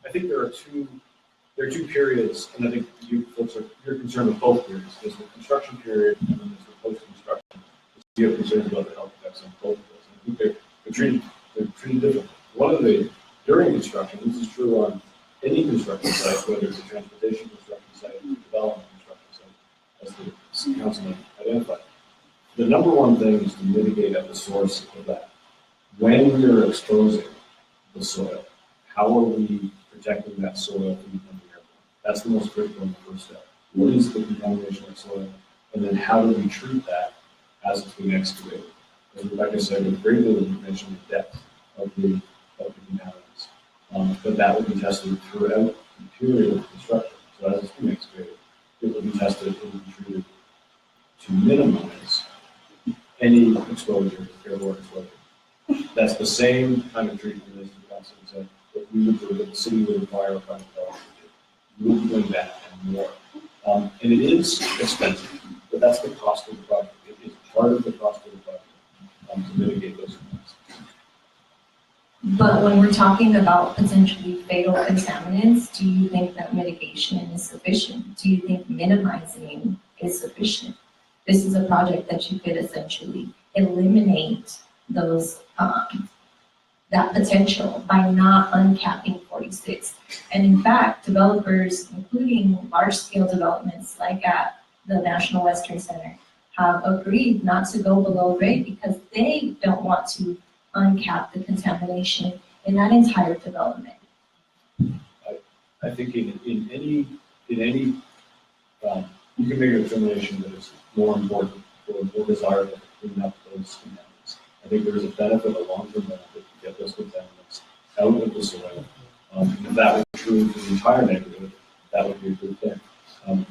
I think there are two periods, and I think you're concerned with both periods. There's the construction period, and then there's the post-construction. You have concerns about the health effects on both of those. And I think they're treated differently. One of the, during construction, this is true on any construction site, whether it's a transportation construction site or a development construction site, as the councilman identified. The number one thing is to mitigate at the source of that. When we are exposing the soil. How are we protecting that soil from becoming airborne? That's the most critical and the first step. What is the contamination of soil? And then how do we treat that as it's being excavated? As Rebecca said, with very little information on the depth of the contaminants. But that will be tested throughout the period of construction. So as it's being excavated, it will be tested, it will be treated to minimize any exposure, airborne exposure. That's the same kind of treatment as the Councilman said, that we would do, that the city would require a private developer to do. We would be doing that and more. And it is expensive, but that's the cost of the project. It is part of the cost of the project to mitigate those impacts. But when we're talking about potentially fatal contaminants, do you think that mitigation is sufficient? Do you think minimizing is sufficient? This is a project that you could essentially eliminate those, that potential by not uncapping 46. And in fact, developers, including large-scale developments like at the National Western Center, have agreed not to go below grade because they don't want to uncap the contamination in that entire development. I think in any, you can make a determination that it's more important or more desirable to clean up those contaminants. I think there is a benefit, a long-term benefit to get those contaminants out of the soil. And if that was true for the entire neighborhood, that would be a good thing.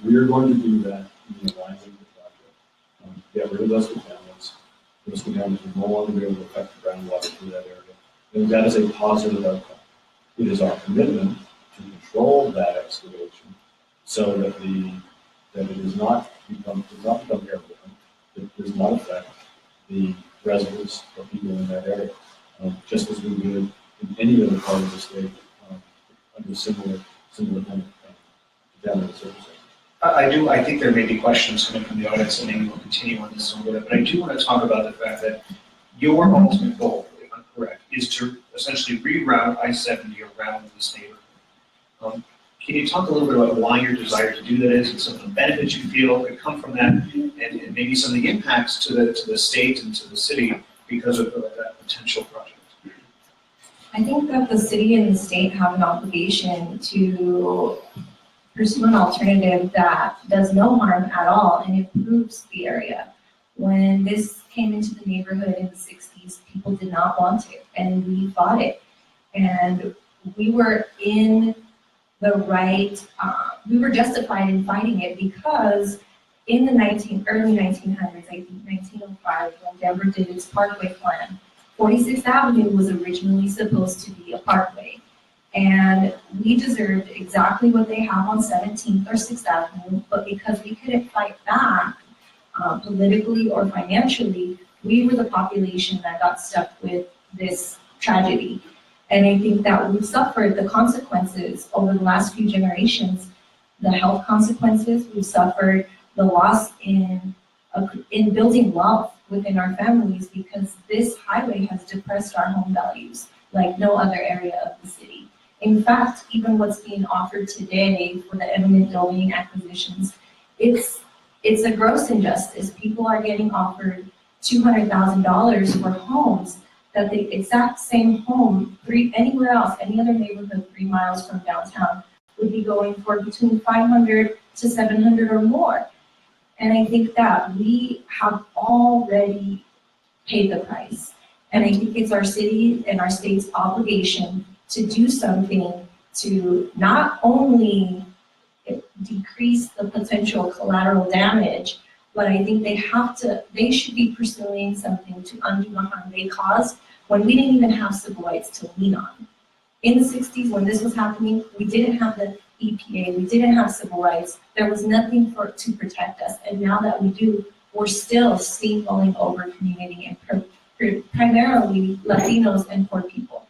We are going to do that in the alignment of the project. Get rid of those contaminants. Those contaminants will no longer be able to affect the groundwater through that area. And that is a positive outcome. It is our commitment to control that excavation so that it does not become airborne, it does not affect the residents or people in that area, just as we would in any other part of the state under similar kind of contaminant circumstances. I think there may be questions coming from the audience, and maybe we'll continue on this a little bit, but I do want to talk about the fact that your ultimate goal, if I'm correct, is to essentially reroute I-70 around this neighborhood. Can you talk a little bit about why your desire to do that is, and some of the benefits you feel could come from that, and maybe some of the impacts to the state and to the city because of that potential project? I think that the city and the state have an obligation to pursue an alternative that does no harm at all and improves the area. When this came into the neighborhood in the 60s, people did not want it, and we fought it. And we were in the right, we were justified in fighting it because in the early 1900s, I think 1905, when Denver did its parkway plan, 46th Avenue was originally supposed to be a parkway. And we deserved exactly what they have on 17th or 6th Avenue, but because we couldn't fight back politically or financially, we were the population that got stuck with this tragedy. And I think that we've suffered the consequences over the last few generations, the health consequences. We've suffered the loss in building wealth within our families because this highway has depressed our home values like no other area of the city. In fact, even what's being offered today for the eminent domain acquisitions, it's a gross injustice. People are getting offered $200,000 for homes that the exact same home, anywhere else, any other neighborhood 3 miles from downtown, would be going for between $500 to $700 or more. And I think that we have already paid the price. And I think it's our city and our state's obligation to do something to not only decrease the potential collateral damage, but I think they should be pursuing something to undo the harm they caused when we didn't even have civil rights to lean on. In the 60s, when this was happening, we didn't have the EPA, we didn't have civil rights, there was nothing to protect us. And now that we do, we're still steamrolling over community and primarily Latinos and poor people.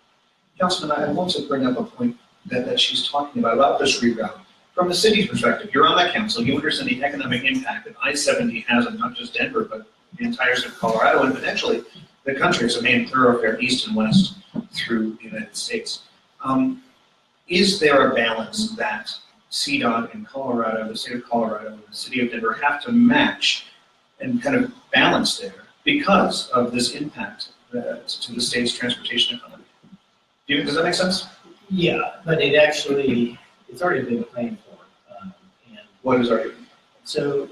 Councilman, I want to bring up a point that she's talking about this reroute. From the city's perspective, you're on that council, you understand the economic impact that I-70 has on not just Denver, but the entire state of Colorado and potentially the country. It's a main thoroughfare east and west through the United States. Is there a balance that CDOT in Colorado, the state of Colorado, and the city of Denver have to match and kind of balance there because of this impact to the state's transportation economy? Does that make sense? Yeah, but it's already been planned for. And What is our, so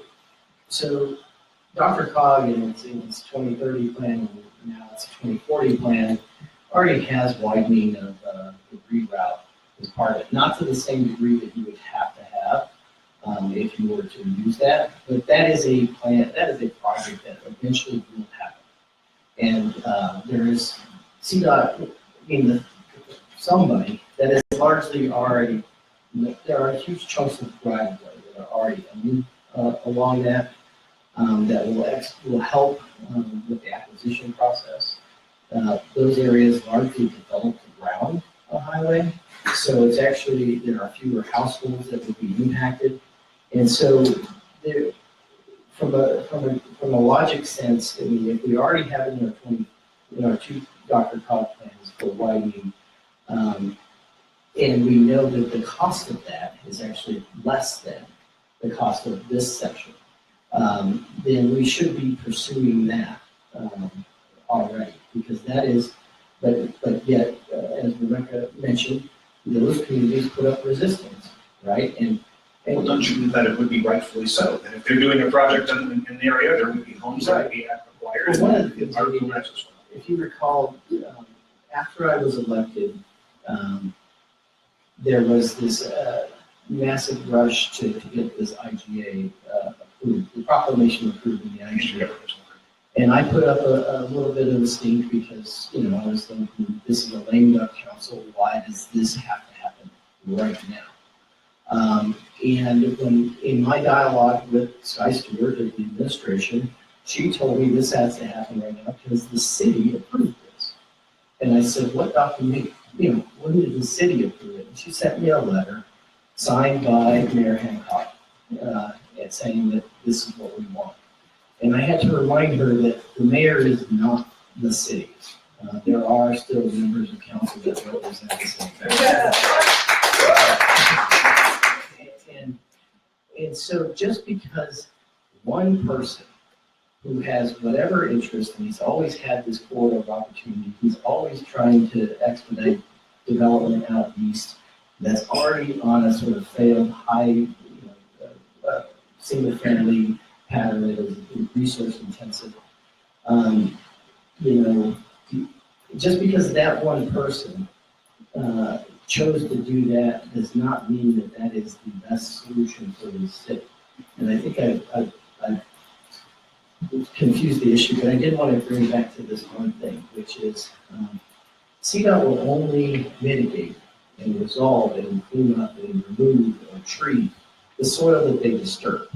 Dr. Cog in its 2030 plan, and now it's a 2040 plan, already has widening of the reroute as part of it. Not to the same degree that you would have to have if you were to use that, but that is a plan, that is a project that eventually will happen. And there is CDOT, somebody that is largely already, there are huge chunks of right of way that are already along that, that will help with the acquisition process. Those areas largely developed around a highway, so it's actually, there are fewer households that would be impacted. And so there, from a logic sense, I mean, if we already have in our two Dr. Cog plans for widening, and we know that the cost of that is actually less than the cost of this section, then we should be pursuing that already, because that is, but yet, as Rebecca mentioned, those communities put up resistance, right? And well, don't you think that it would be rightfully so? That if they're doing a project in the area, there would be homes that would be required. Well, one of the things Our we did- programs as well. if you recall, after I was elected, there was this massive rush to get this IGA approved, the proclamation approved in the IGA. And I put up a little bit of a stink because, I was thinking, this is a lame duck council, why does this have to happen right now? And when, in my dialogue with Sky Stewart of the administration, she told me this has to happen right now because the city approved this. And I said, what document, when did the city approve it? And she sent me a letter signed by Mayor Hancock, and saying that this is what we want. And I had to remind her that the mayor is not the city. There are still members of council that represent the city. And so just because one person who has whatever interest, and he's always had this corridor of opportunity, he's always trying to expedite development out east, that's already on a sort of failed high, single family pattern that is resource intensive. Just because that one person chose to do that does not mean that that is the best solution for the city. And I think I confused the issue, but I did want to bring it back to this one thing, which is CDOT will only mitigate and resolve and clean up and remove or treat the soil that they disturb.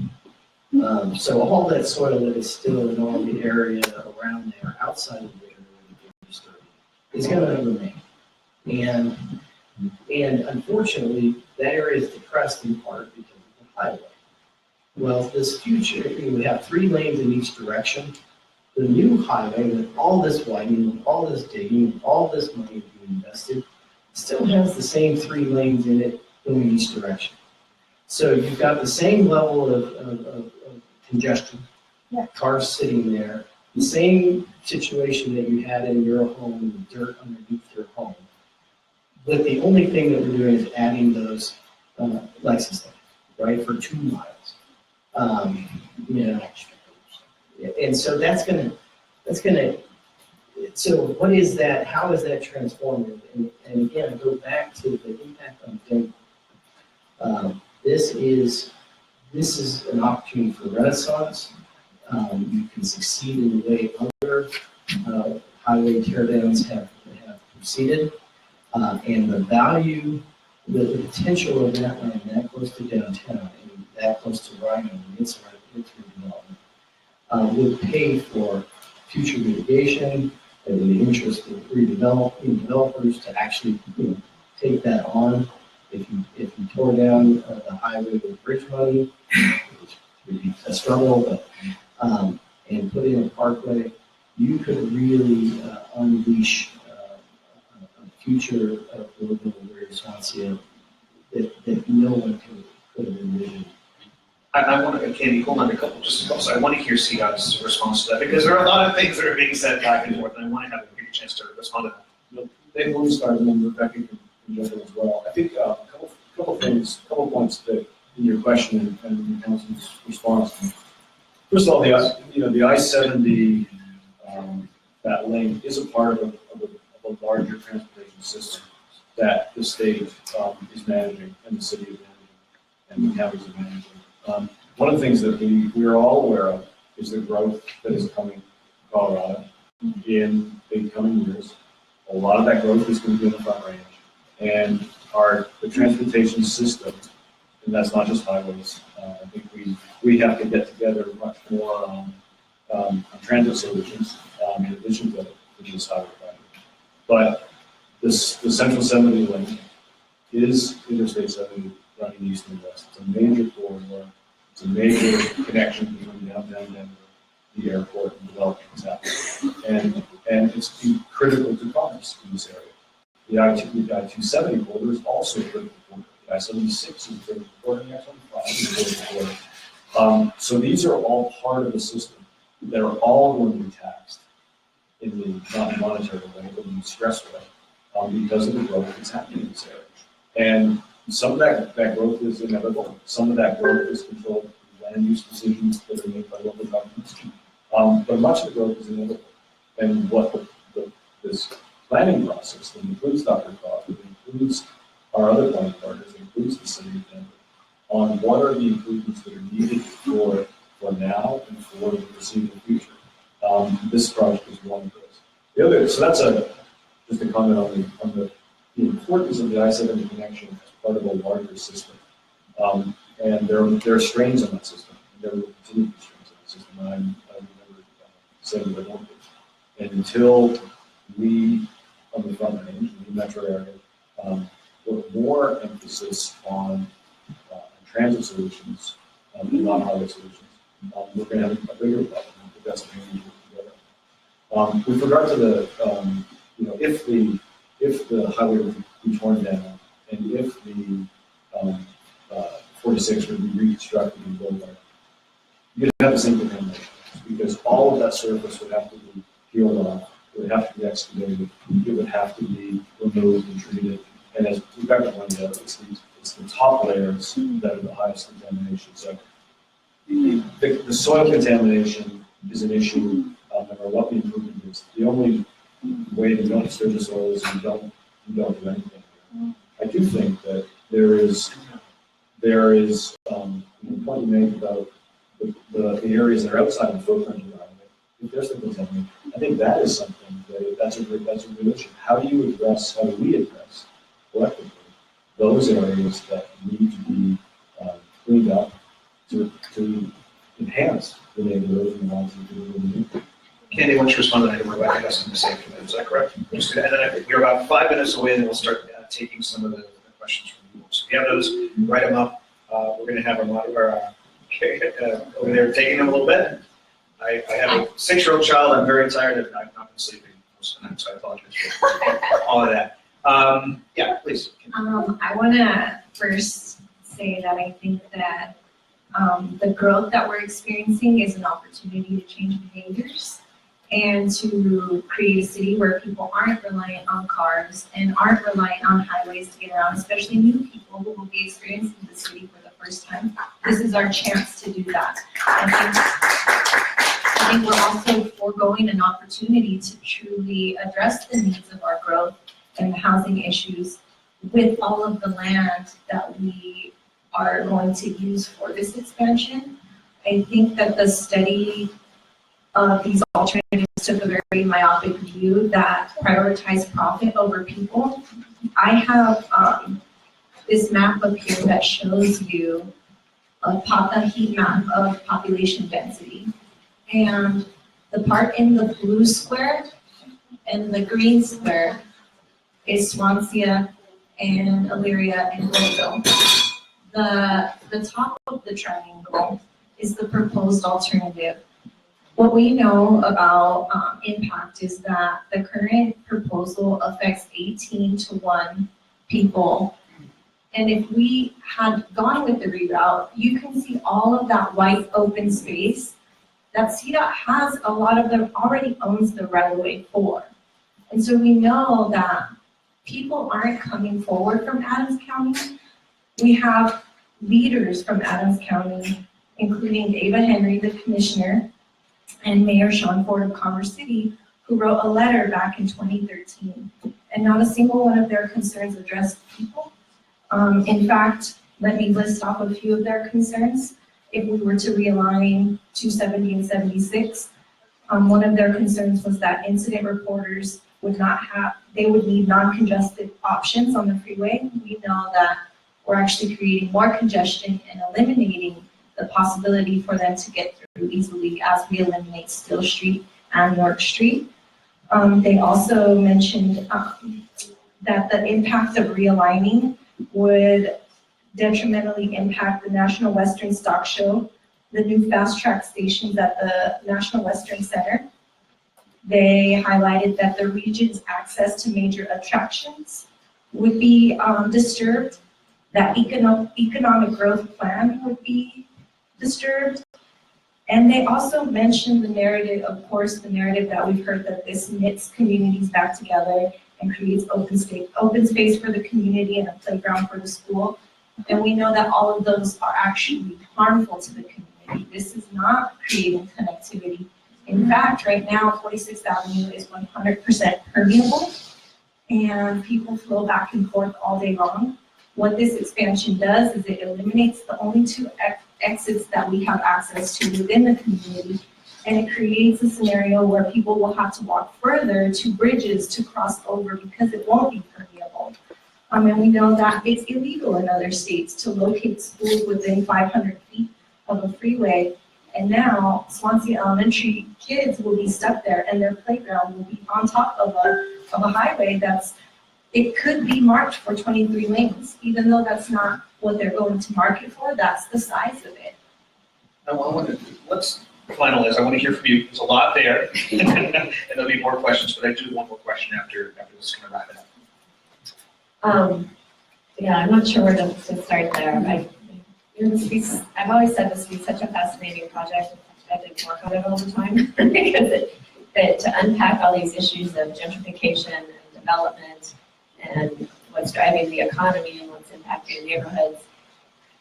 So all that soil that is still in all the area around there, outside of the area that they're disturbing, is going to remain. And unfortunately, that area is depressed in part because of the highway. Well, this future, we have 3 lanes in each direction. The new highway, with all this widening, with all this digging, with all this money being invested, still has the same 3 lanes in it going each direction. So you've got the same level of congestion, cars sitting there, the same situation that you had in your home, the dirt underneath your home. But the only thing that we're doing is adding those license plates, right, for 2 miles. And so that's gonna, so what is that, how is that transformative? And again, I go back to the impact on Denver. This is an opportunity for renaissance. You can succeed in the way other highway teardowns have proceeded. And the value, the potential of that land that close to downtown and that close to Rhino and its redevelopment would pay for future mitigation and in the interest of redeveloping developers to actually take that on. If you tore down the highway with bridge money, which would be a struggle, but and put in a parkway, you could really unleash a future of Louisville where Swansea that no one could have envisioned. I want to, Candi, hold on just a couple, so I want to hear CDOT's response to that, because there are a lot of things that are being said back and forth, and I want to have a chance to respond to that. Maybe we'll start, and then Rebecca can jump in as well. I think a couple points that in your question and the council's response. First of all, the I-70, that lane is a part of a larger transportation system that the state is managing and the city is managing and the counties are managing. One of the things that we're all aware of is the growth that is coming to Colorado in the coming years. A lot of that growth is going to be in the Front Range, and the transportation system, and that's not just highways. I think we have to get together much more on transit solutions in addition to just highway projects. But the Central 70 lane is Interstate 70 running east and west. It's a major corridor. It's a major connection between downtown Denver, the airport, and development that's happening. And it's critical to commerce in this area. The I-270 corridor is also a critical corridor. The I-76 is a critical corridor, and the I-25 is a critical corridor. So these are all part of the system that are all going to be taxed in the non-monetary way, but in the stress way, because of the growth that's happening in this area. And some of that growth is inevitable. Some of that growth is controlled through land use decisions that are made by local governments. But much of the growth is inevitable. And what this planning process that includes Dr. Cobb, that includes our other planning partners, that includes the city of Denver, on what are the improvements that are needed for now and for the foreseeable future. This project is one of those. The other, so that's just a comment on the importance of the I-70 connection as part of a larger system. And there are strains on that system, and there will continue to be strains on that system. And I'm never saying that there won't be. And until we, on the Front Range, in the metro area, put more emphasis on transit solutions and non-highway solutions, we're going to have a bigger problem. I think that's what we need to work together. With regard to the, if the highway would be torn down, and if the 46 would be reconstructed and built back, you'd have the same contamination, because all of that surface would have to be peeled off, it would have to be excavated, it would have to be removed and treated. And as Rebecca pointed out, it's the top layers that are the highest contamination. So the soil contamination is an issue, no matter what the improvement is. The only way to don't disturb the soil is you don't do anything. I do think that there is the point you made about the areas that are outside the footprint of the highway. If there's things happening, I think that is something that's a real issue. How do we address collectively those areas that need to be cleaned up to enhance the neighborhoods and the ones that we really need? Candi, why don't you respond to that? Rebecca has something to say for that. Is that correct? And then we're about 5 minutes away, and then we'll start taking some of the questions from you. So if you have those, write them up. We're going to have our over there taking them a little bit. I have a 6-year-old child. I'm very tired. I've not been sleeping most of the night, so I apologize for all of that. Yeah, please. I want to first say that I think that the growth that we're experiencing is an opportunity to change behaviors and to create a city where people aren't reliant on cars and aren't reliant on highways to get around, especially new people who will be experiencing the city for the first time. This is our chance to do that. I think we're also foregoing an opportunity to truly address the needs of our growth and housing issues with all of the land that we are going to use for this expansion. I think that the study of these alternatives took a very myopic view that prioritized profit over people. I have this map up here that shows you a heat map of population density. And the part in the blue square and the green square is Swansea and Elyria and Glenville. The top of the triangle is the proposed alternative. What we know about impact is that the current proposal affects 18-1 people. And if we had gone with the reroute, you can see all of that white open space that CDOT has a lot of them already owns the right of way for. And so we know that people aren't coming forward from Adams County. We have leaders from Adams County, including Ava Henry, the commissioner, and Mayor Sean Ford of Commerce City, who wrote a letter back in 2013. And not a single one of their concerns addressed people. In fact, let me list off a few of their concerns. If we were to realign 270 and 76, one of their concerns was that incident reporters would need non-congested options on the freeway. We know that we're actually creating more congestion and eliminating the possibility for them to get through easily as we eliminate Still Street and York Street. They also mentioned that the impact of realigning would detrimentally impact the National Western Stock Show, the new fast track stations at the National Western Center. They highlighted that the region's access to major attractions would be disturbed, that economic growth plan would be disturbed. And they also mentioned the narrative, of course, the narrative that we've heard that this knits communities back together and creates open space for the community and a playground for the school. And we know that all of those are actually harmful to the community. This is not creating connectivity. In fact, right now, 46th Avenue is 100% permeable, and people flow back and forth all day long. What this expansion does is it eliminates the only two exits that we have access to within the community, and it creates a scenario where people will have to walk further to bridges to cross over because it won't be permeable. And we know that it's illegal in other states to locate schools within 500 feet of a freeway. And now Swansea Elementary kids will be stuck there, and their playground will be on top of a highway it could be marked for 23 lanes, even though that's not what they're going to market for. That's the size of it. Let's finalize. I want to hear from you. There's a lot there, and there'll be more questions, but I do one more question after this is going to wrap it up. Yeah, I'm not sure where to start there. I've always said this would be such a fascinating project. I didn't work on it all the time because to unpack all these issues of gentrification and development and what's driving the economy and what's impacting neighborhoods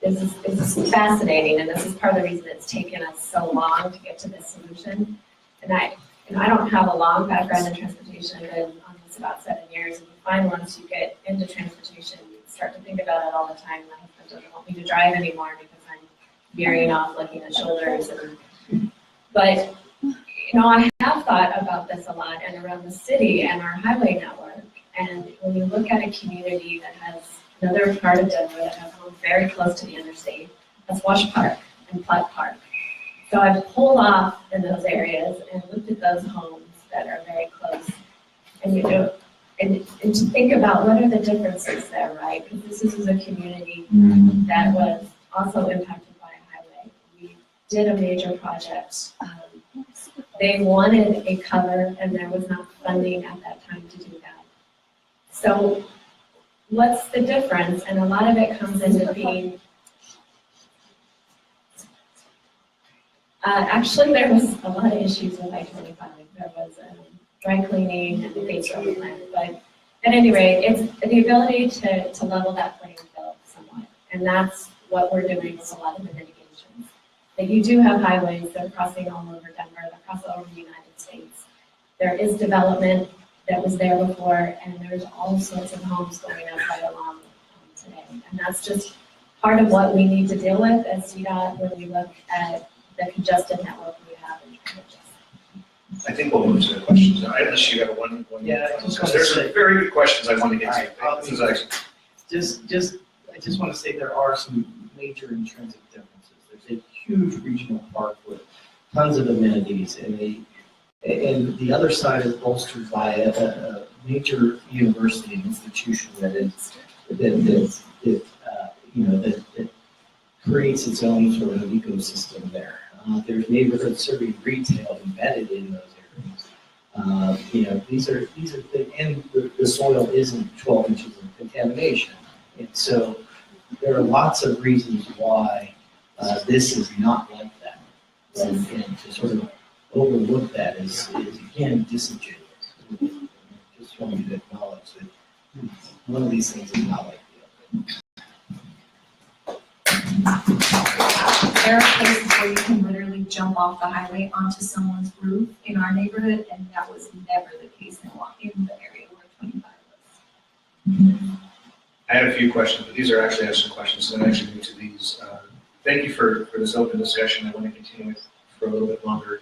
is fascinating. And this is part of the reason it's taken us so long to get to this solution. And I don't have a long background in transportation. I've been on this about 7 years. And you find once you get into transportation, you start to think about it all the time. My husband doesn't want me to drive anymore because I'm veering off, looking at shoulders. But I have thought about this a lot and around the city and our highway network. And when you look at a community that has another part of Denver that has homes very close to the interstate, that's Wash Park and Platt Park. So I've pulled off in those areas and looked at those homes that are very close. And and to think about what are the differences there, right? Because this is a community that was also impacted by a highway. We did a major project. They wanted a cover, and there was not funding at that time to do that. So what's the difference? And a lot of it comes into being, actually there was a lot of issues with I-25. There was dry cleaning and the base road plan. But at any rate, it's the ability to level that playing field somewhat. And that's what we're doing with a lot of the mitigations. That you do have highways that are crossing all over Denver, that cross all over the United States. There is development that was there before, and there's all sorts of homes going up right along today. And that's just part of what we need to deal with as CDOT when we look at the congested network we have in transit. I think we'll move to the questions. Unless you have one. Yeah, I just Because wanna there's say- some very good questions I want to get to. All right, This is actually. I just want to say there are some major intrinsic differences. There's a huge regional park with tons of amenities, and the other side is bolstered by a major university and institution that creates its own sort of ecosystem there. There's neighborhood serving retail embedded in those areas. These are things, and the soil isn't 12 inches of contamination. And so there are lots of reasons why this is not like that. And to sort of overlook that is again, disingenuous. Just wanted to acknowledge that One of these things is not like the other. There are places where you can literally jump off the highway onto someone's roof in our neighborhood, and that was never the case in the area where 25 was. I had a few questions, but these are actually, I have some questions, so I'm actually move to these. Thank you for this open discussion. I want to continue it for a little bit longer.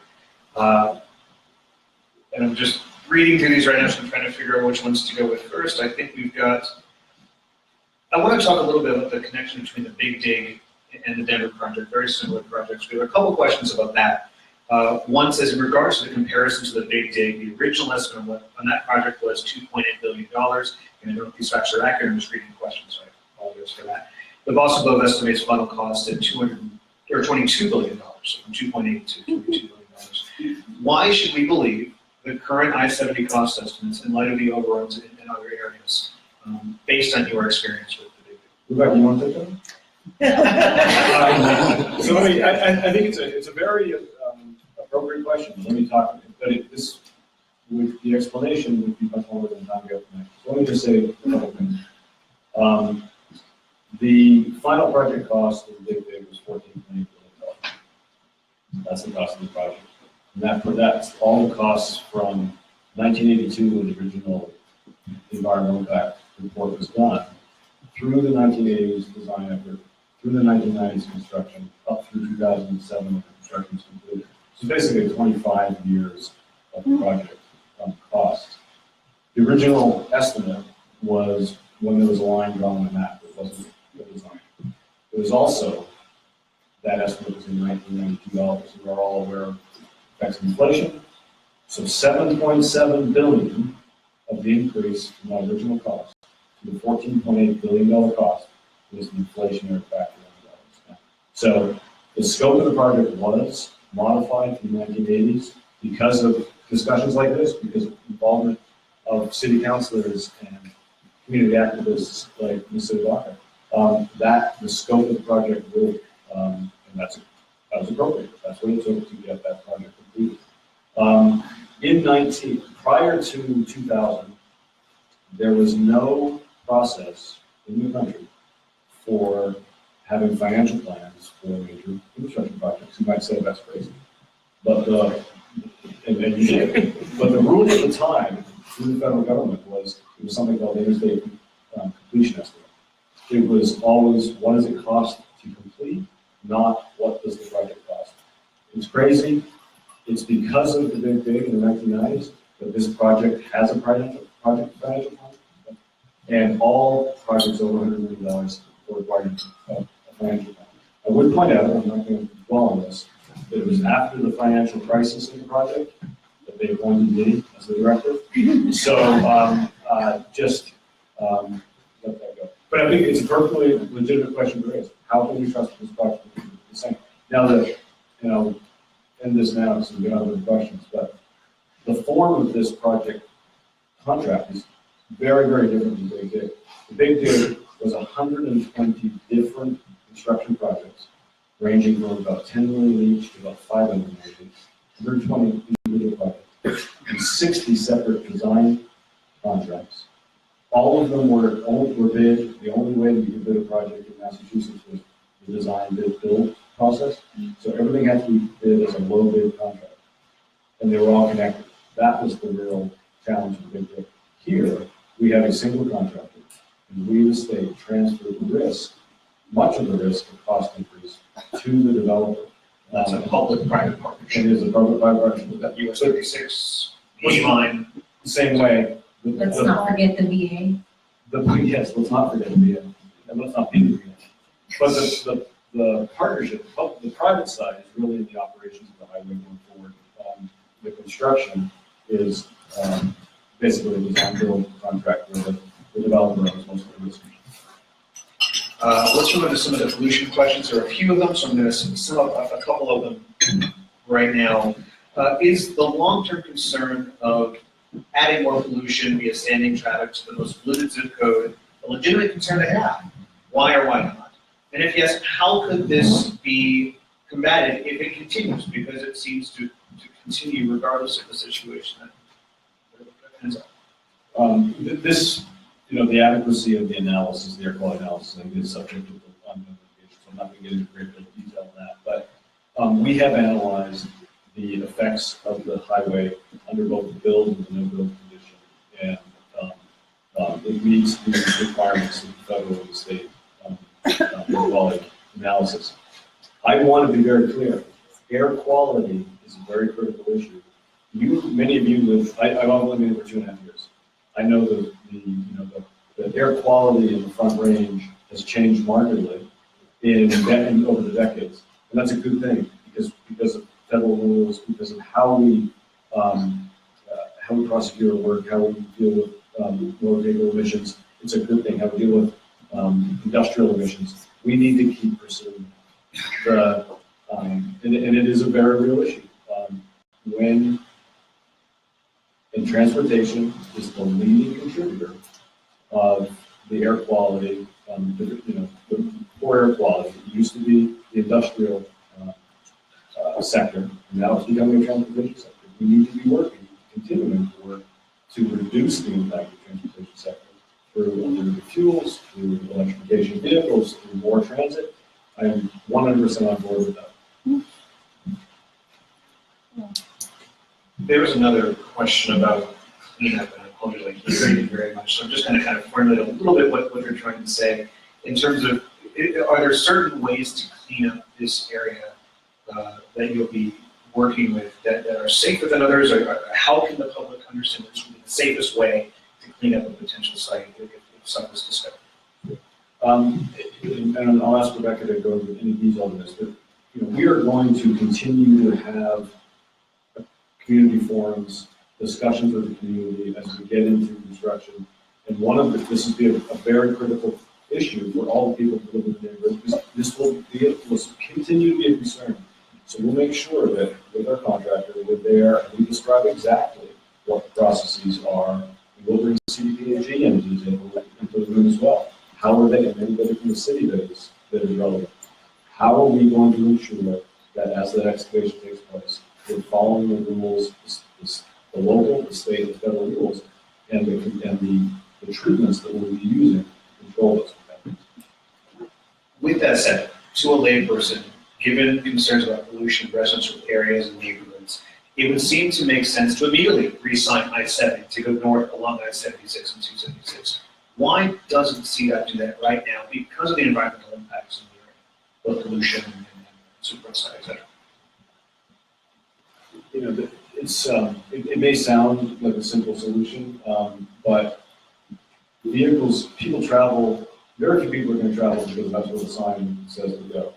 And I'm just reading through these right now, so I'm trying to figure out which ones to go with first. I think I want to talk a little bit about the connection between the Big Dig and the Denver project, very similar projects. We have a couple questions about that. One says, in regards to the comparison to the Big Dig, the original estimate on that project was $2.8 billion. And I don't know if these facts are accurate, I'm just reading the questions, so I apologize for that. The Boston Globe estimates final cost at $22 billion, so from 2.8 to $22 billion. Why should we believe the current I-70 cost estimates in light of the overruns in other areas, based on your experience with the Big Dig? Rebecca, you want to take that? So I think it's a very appropriate question. Let me talk, but the explanation would be much longer than time ago tonight. So let me just say a couple things. The final project cost of the Big Dig was $14.8 billion. That's the cost of the project. And that's all the costs from 1982 when the original environmental impact report was done, through the 1980s design effort, through the 1990s construction, up through 2007 when the construction was completed. So basically 25 years of the project cost. The original estimate was when there was a line drawn on the map. It wasn't the design. It was also, that estimate was in $1992, and we're all aware of effects of inflation. So $7.7 billion of the increase from that original cost to the $14.8 billion cost was the inflationary factor on the dollars. So the scope of the project was modified from the 1980s because of discussions like this, because of involvement of city councilors and community activists like CdeBaca. The scope of the project really, and that was appropriate. That's what it took to get that project completed. Prior to 2000, there was no process in the country for having financial plans for major infrastructure projects. You might say that's crazy, but the rule at the time through the federal government was it was something called the interstate completion estimate. It was always what does it cost to complete, not what does the project cost. It's crazy. It's because of the Big Dig in the 1990s that this project has a financial plan, and all projects over $100 million require a financial plan. I would point out, I'm not going to dwell on this, that it was after the financial crisis in the project that they appointed me as the director. So just let that go. But I think it's a perfectly legitimate question to raise. How can we trust this project to be the same? Now that, end this now so we get other questions, but the form of this project contract is very, very different than Big Dig. The Big Dig was 120 different construction projects, ranging from about 10 million each to about 500 million each, 120 individual projects, and 60 separate design contracts. All of them were bid. The only way that you could bid a project in Massachusetts was the design bid build process. So everything had to be bid as a low bid contract, and they were all connected. That was the real challenge of Big Dig. Here, we have a single contractor, and we, the state, transferred the risk, much of the risk of cost increase, to the developer. That's a public-private partnership. It is a public-private partnership. That US 36 line. The same way. Let's not forget the VA. Yes, let's not forget the VA, and let's not be the VA. But the partnership, the private side is really in the operations of the highway going forward. The construction is basically a design build contract where the developer owns most of the risk. Let's move into some of the pollution questions. There are a few of them, so I'm going to sum up a couple of them right now. Is the long-term concern of adding more pollution via standing traffic to the most polluted zip code a legitimate concern to have? Why or why not? And if yes, how could this be combated if it continues? Because it seems to continue regardless of the situation that ends up. This the adequacy of the analysis, the air quality analysis, I think is subject to investigation, so I'm not going to get into great deal of detail on that. But we have analyzed the effects of the highway under both the build and the no-build condition, and it meets the requirements of the federal and the state air quality analysis. I want to be very clear. Air quality is a very critical issue. Many of you live. I've only been here for 2.5 years. I know the air quality in the Front Range has changed markedly over the decades, and that's a good thing because of federal rules, because of how we prosecute our work, how we deal with motor vehicle emissions. It's a good thing. How we deal with industrial emissions. We need to keep pursuing and it is a very real issue. When in transportation is the leading contributor of the air quality, the poor air quality. It used to be the industrial sector, and now it's becoming a transportation sector. We need to be continuing to work to reduce the impact of the transportation sector through alternative fuels, through electrification of vehicles, through more transit. I'm 100% on board with that. There was another question about cleanup, and I apologize, I can't hear you very much, so I'm just going to kind of formulate a little bit what you're trying to say in terms of, are there certain ways to clean up this area that you'll be working with that are safer than others, or how can the public understand this will be the safest way to clean up a potential site if something is discovered? And I'll ask Rebecca to go into any detail on this, but we are going to continue to have community forums, discussions with the community as we get into construction. And this will be a very critical issue for all the people who live in the neighborhood, because this will continue to be a concern. So we'll make sure that with our contractor, we're there and we describe exactly what the processes are. And we'll bring CDP and G entities into the room as well. How are they, and anybody from the city that is relevant? How are we going to ensure that as that excavation takes place, we're following the rules, the local, the state, the federal rules, and the treatments that we'll be using to control those things. With that said, to a layperson, given concerns about pollution, residential areas and neighborhoods, it would seem to make sense to immediately re-sign I-70 to go north along I-76 and 276. Why doesn't CDOT do that right now? Because of the environmental impacts in the area, both pollution and superoxide, et cetera. It may sound like a simple solution, but people travel, very few people are going to travel because that's where the sign says to go.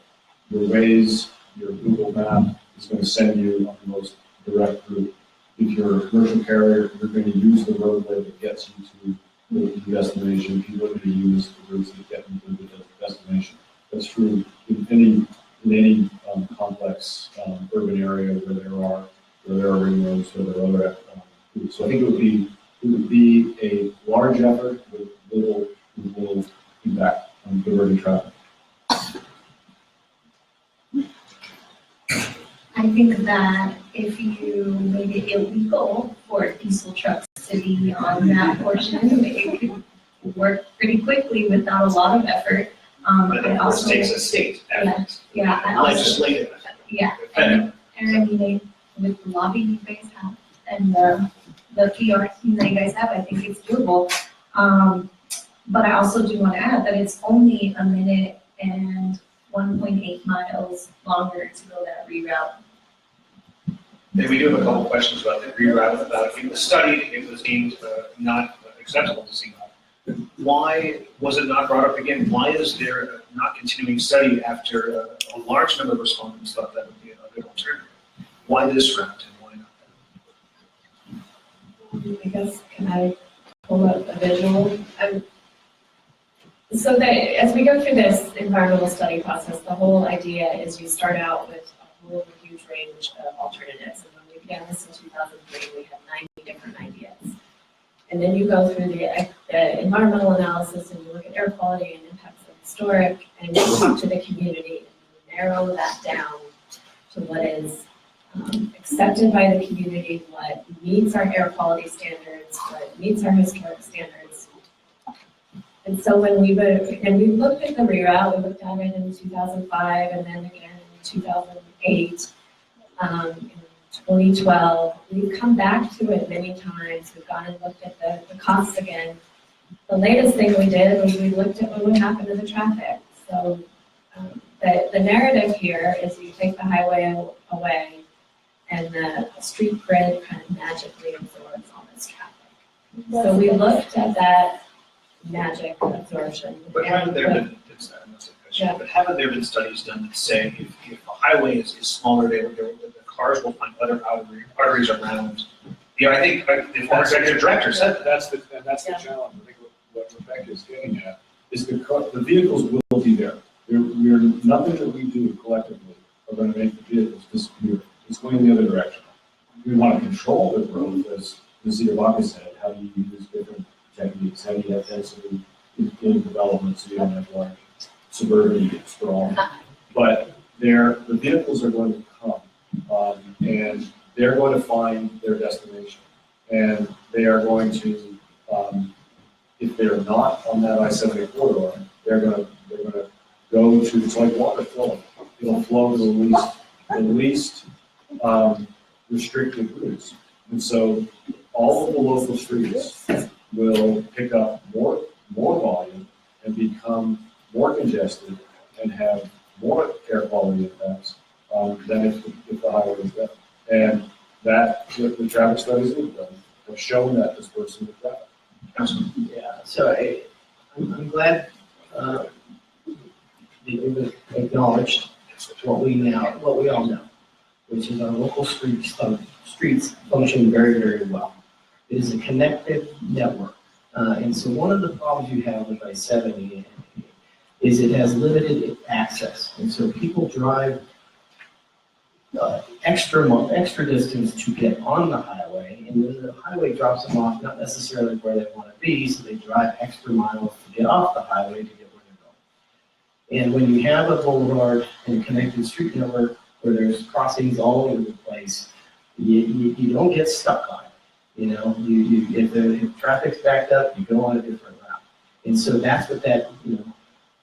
Your Waze, your Google map is going to send you on the most direct route. If you're a commercial carrier, you're going to use the roadway that gets you to the destination. People are going to use the routes that get them to the destination. That's true in any complex urban area where there are ring roads, where there are other routes. So I think it would be a large effort with little impact on diverting traffic. I think that if you made it illegal for diesel trucks to be on that portion, it could work pretty quickly without a lot of effort. But it also takes a state effort. Yeah, I also, Legislative. yeah, and I mean, with the lobby you guys have and the PR team that you guys have, I think it's doable. But I also do want to add that it's only a minute and 1.8 miles longer to go that reroute. And we do have a couple questions about the reroute, about it was studied, it was deemed not acceptable to CDOT. Why was it not brought up again? Why is there a not continuing study after a large number of respondents thought that would be a good alternative? Why this route and why not that? I guess, can I pull up a visual? So that as we go through this environmental study process, the whole idea is you start out with a whole huge range of alternatives. And when we began this in 2003, we had 90 different ideas. And then you go through the environmental analysis and you look at air quality and impacts of historic, and you talk to the community and you narrow that down to what is accepted by the community, what meets our air quality standards, what meets our historic standards. And so when we looked at the reroute, we looked at it in 2005 and then again in 2008, in 2012. We've come back to it many times. We've gone and looked at the costs again. The latest thing we did was we looked at what would happen to the traffic. So the narrative here is you take the highway away and the street grid kind of magically absorbs all this traffic. So we looked at that magic absorption. But haven't there been, Yeah. but haven't there been studies done that say if a highway is smaller, the cars will find other arteries around? Yeah, I think the former executive director said that. That's the challenge. I think what Rebecca is getting at is the vehicles will be there. Nothing that we do collectively are going to make the vehicles disappear. It's going the other direction. We want to control the growth, as CdeBaca said. How do you use different techniques? How do you have density in development so you don't have large suburban sprawl? But the vehicles are going to come, and they're going to find their destination, and they are going to, if they're not on that I-70 corridor, they're going to go to, it's like water flowing. It'll flow to the least restricted routes. And so all of the local streets will pick up more volume and become more congested and have more air quality impacts than if the highway is there. And that, the traffic studies we've done have shown that dispersing the traffic. Yeah, so I'm glad that you've acknowledged what we all know, which is our local streets function very, very well. It is a connected network. And so one of the problems you have with I-70 is it has limited access. And so people drive extra distance to get on the highway, and then the highway drops them off not necessarily where they want to be, so they drive extra miles to get off the highway to get where they're going. And when you have a boulevard and a connected street network where there's crossings all over the place, you don't get stuck on it. You know, if traffic's backed up, you go on a different route. And so that's what that,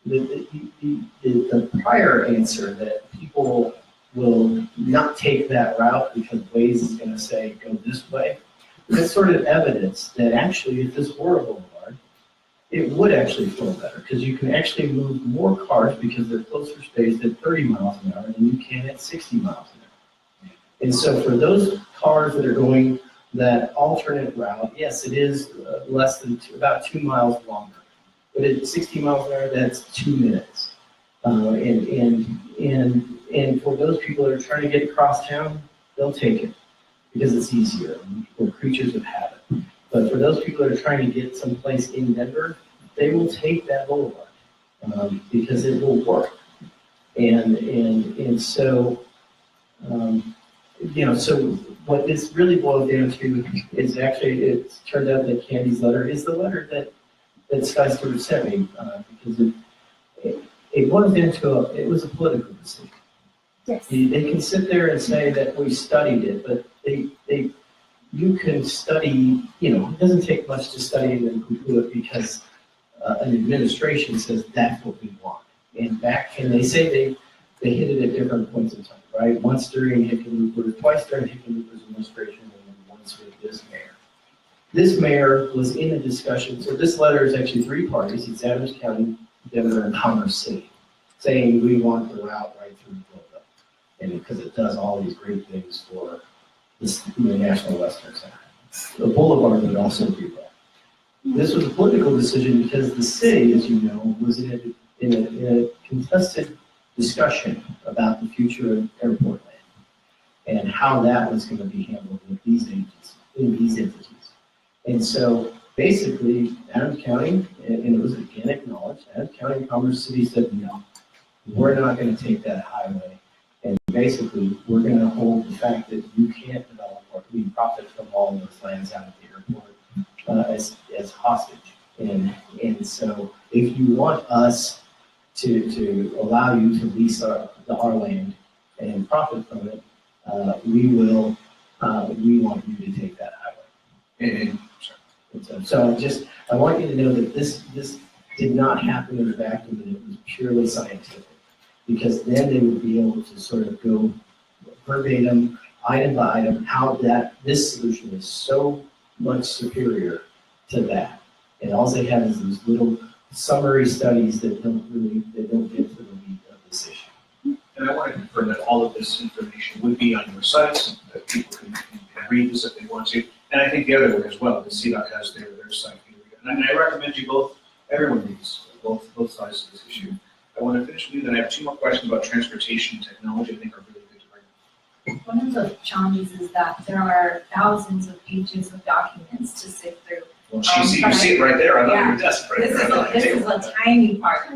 the prior answer that people will not take that route because Waze is going to say, go this way. That's sort of evidence that actually if this were a boulevard, it would actually flow better because you can actually move more cars because they're closer spaced at 30 miles an hour than you can at 60 miles an hour. And so for those cars that are going that alternate route, yes, it is less than about 2 miles longer. But at 60 miles an hour, that's 2 minutes. And for those people that are trying to get across town, they'll take it because it's easier. We're creatures of habit. But for those people that are trying to get someplace in Denver, they will take that boulevard because it will work. And so, so what this really boils down to is actually, it turned out that Candi's letter is the letter that Sky Stewart sent me because it boils down to it was a political decision. Yes. They can sit there and say that we studied it, but you can study, it doesn't take much to study it and conclude it because an administration says that's what we want. And they say they hit it at different points in time, right? Once during Hickenlooper, twice during Hickenlooper's administration, and then once with this mayor. This mayor was in a discussion, so this letter is actually 3 parties. It's Adams County, Denver, and Commerce City, saying we want the route right through Florida. And because it does all these great things for the National Western Center. The boulevard would also do that. This was a political decision because the city, as you know, was in a contested discussion about the future of airport land and how that was going to be handled with these entities. And so basically, Adams County, and it was again acknowledged, Adams County and Commerce City said, no, we're not going to take that highway. And basically, we're going to hold the fact that you can't develop or we profit from all of those lands out of the airport as hostage. And so if you want us to allow you to lease our land and profit from it, we want you to take that highway. So I want you to know that this did not happen in a vacuum and it was purely scientific. Because then they would be able to sort of go verbatim, item by item, how this solution is so much superior to that. And all they have is these little summary studies that don't get to the meat of this issue. And I want to confirm that all of this information would be on your sites, that people can read this if they want to. And I think the other way as well, the CDOT has their site. And I recommend you everyone reads both sides of this issue. I want to finish with you, then I have two more questions about transportation technology I think are really good to bring up. One of the challenges is that there are thousands of pages of documents to sift through. Well, you see it right there on your desk. Right This there. is a tiny part,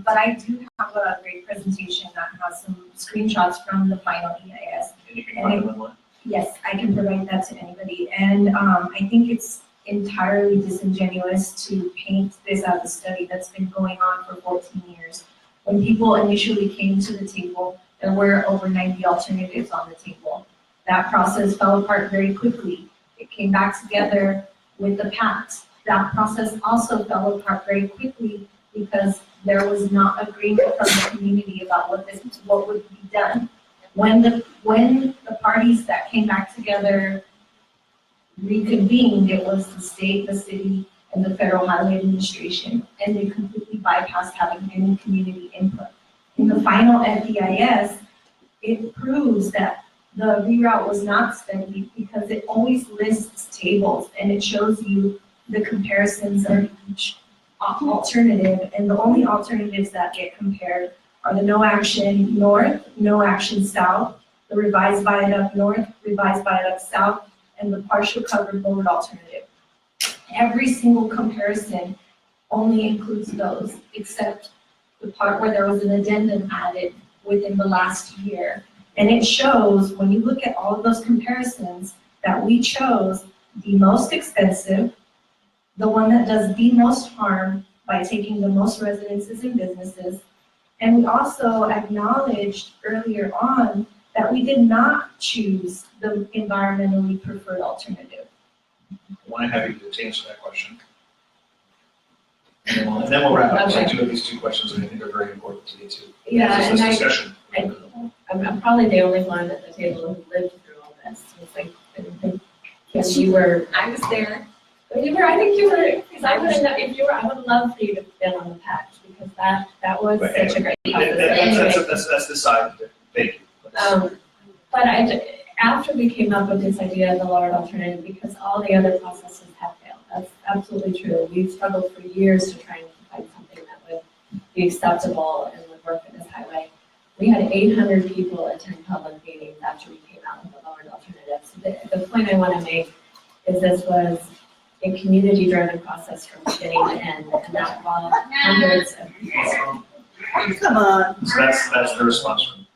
but I do have a great presentation that has some screenshots from the final EIS. And you can find them online. Yes, I can provide that to anybody, and I think it's entirely disingenuous to paint this as a study that's been going on for 14 years. When people initially came to the table, there were over 90 alternatives on the table. That process fell apart very quickly. It came back together with the PACs. That process also fell apart very quickly because there was not agreement from the community about what would be done. When the parties that came back together reconvened, it was the state, the city, and the Federal Highway Administration, and they completely bypassed having any community input. In the final FEIS, it proves that the reroute was not studied because it always lists tables and it shows you the comparisons of each alternative, and the only alternatives that get compared are the no action north, no action south, the revised viaduct north, revised viaduct south, and the partial covered road alternative. Every single comparison only includes those, except the part where there was an addendum added within the last year. And it shows, when you look at all of those comparisons, that we chose the most expensive, the one that does the most harm by taking the most residences and businesses. And we also acknowledged earlier on that we did not choose the environmentally preferred alternative. I want to have you to answer that question. And then we'll wrap up. So I do have these two questions that I think are very important to get to. Yeah, This and I, discussion. I'm probably the only one at the table who lived through all this. It's like, I think I was there. I think you were, because I would have, if you were, I would love for you to have been on the patch, because that was such a great process. Anyway. That's the side of it. Thank you. But after we came up with this idea of the lowered alternative, because all the other processes have failed, that's absolutely true. We've struggled for years to try and find something that would be acceptable and would work for this highway. We had 800 people attend public meetings after we came out with the lowered alternative. So the point I want to make is this was a community-driven process from beginning to end, and that involved hundreds of people. Come on. So that's the response from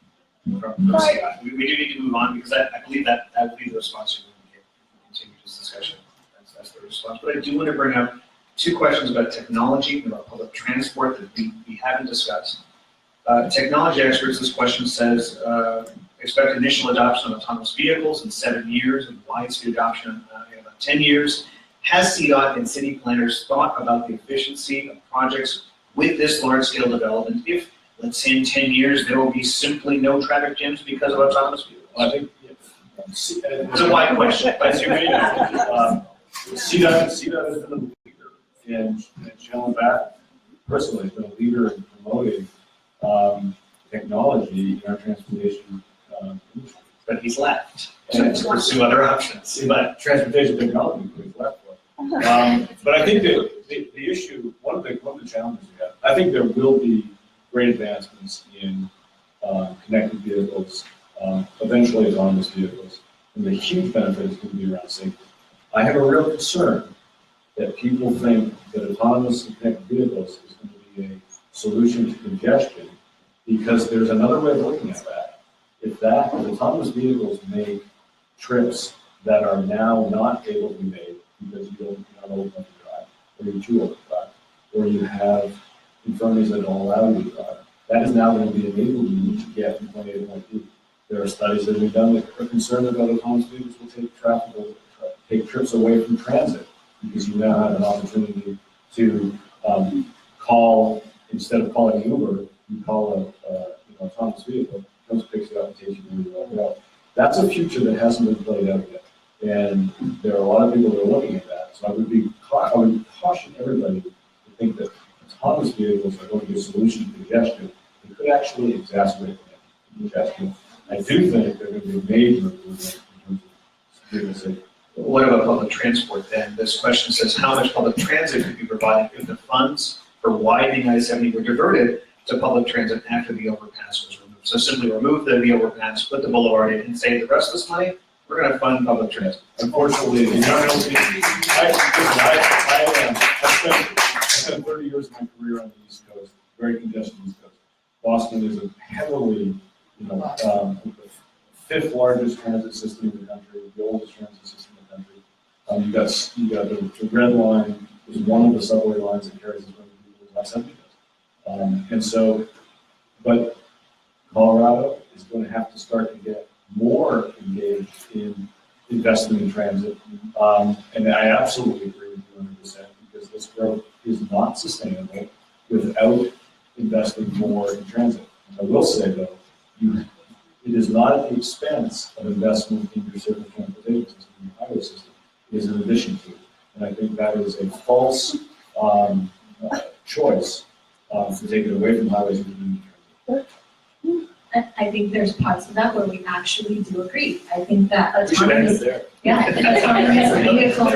CDOT. We do need to move on because I believe that would be the response we can continue this discussion. That's the response. But I do want to bring up two questions about technology and about public transport that we haven't discussed. Technology experts, this question says, expect initial adoption of autonomous vehicles in 7 years and widespread adoption in about 10 years. Has CDOT and city planners thought about the efficiency of projects with this large-scale development if, let's say in 10 years, there will be simply no traffic jams because of autonomous vehicles? I think It's a wide question, but it's your CDOT has been a leader in showing that, personally, has been a leader in promoting technology in our transportation industry. But he's left to pursue other options. But transportation technology is left for. But I think that the issue, one of the challenges we have, I think there will be great advancements in connected vehicles, eventually autonomous vehicles, and the huge benefit is going to be around safety. I have a real concern that people think that autonomous and connected vehicles is going to be a solution to congestion, because there's another way of looking at that. If autonomous vehicles make trips that are now not able to be made because you're not old enough to drive, or you're too old to drive, or you have infirmities that don't allow you to drive, that is now going to be enabling you to get from point A to point B. There are studies that we've done that are concerned about autonomous vehicles will take trips away from transit, because you now have an opportunity to call, instead of calling Uber, you call a autonomous vehicle, comes, picks it up, and takes you where you want to go. That's a future that hasn't been played out yet. And there are a lot of people that are looking at that. So I would caution everybody to think that autonomous vehicles are going to be a solution to congestion. It could actually exacerbate congestion. I do think they're going to be a major improvement in terms of vehicle safety. What about public transport then? This question says, how much public transit could be provided if the funds for widening I-70 were diverted to public transit after the overpass was removed? So simply remove the overpass, put the boulevard in, and say the rest of this money, we're going to fund public transit. Unfortunately, I spent 30 years of my career on the East Coast, very congested East Coast. Boston is a heavily, the fifth largest transit system in the country, the oldest transit system in the country. You got the Red Line is one of the subway lines that carries as many people as I-70 does. And so, but Colorado is going to have to start to get more engaged in investing in transit. And I absolutely agree with you 100% because this growth is not sustainable without investing more in transit. I will say though, it is not at the expense of investment in your surface transportation system, your highway system. It is in addition to it. And I think that is a false choice to take it away from highways and community transit. I think there's parts of that where we actually do agree. I think that We should end it autonomous, there. yeah, autonomous vehicles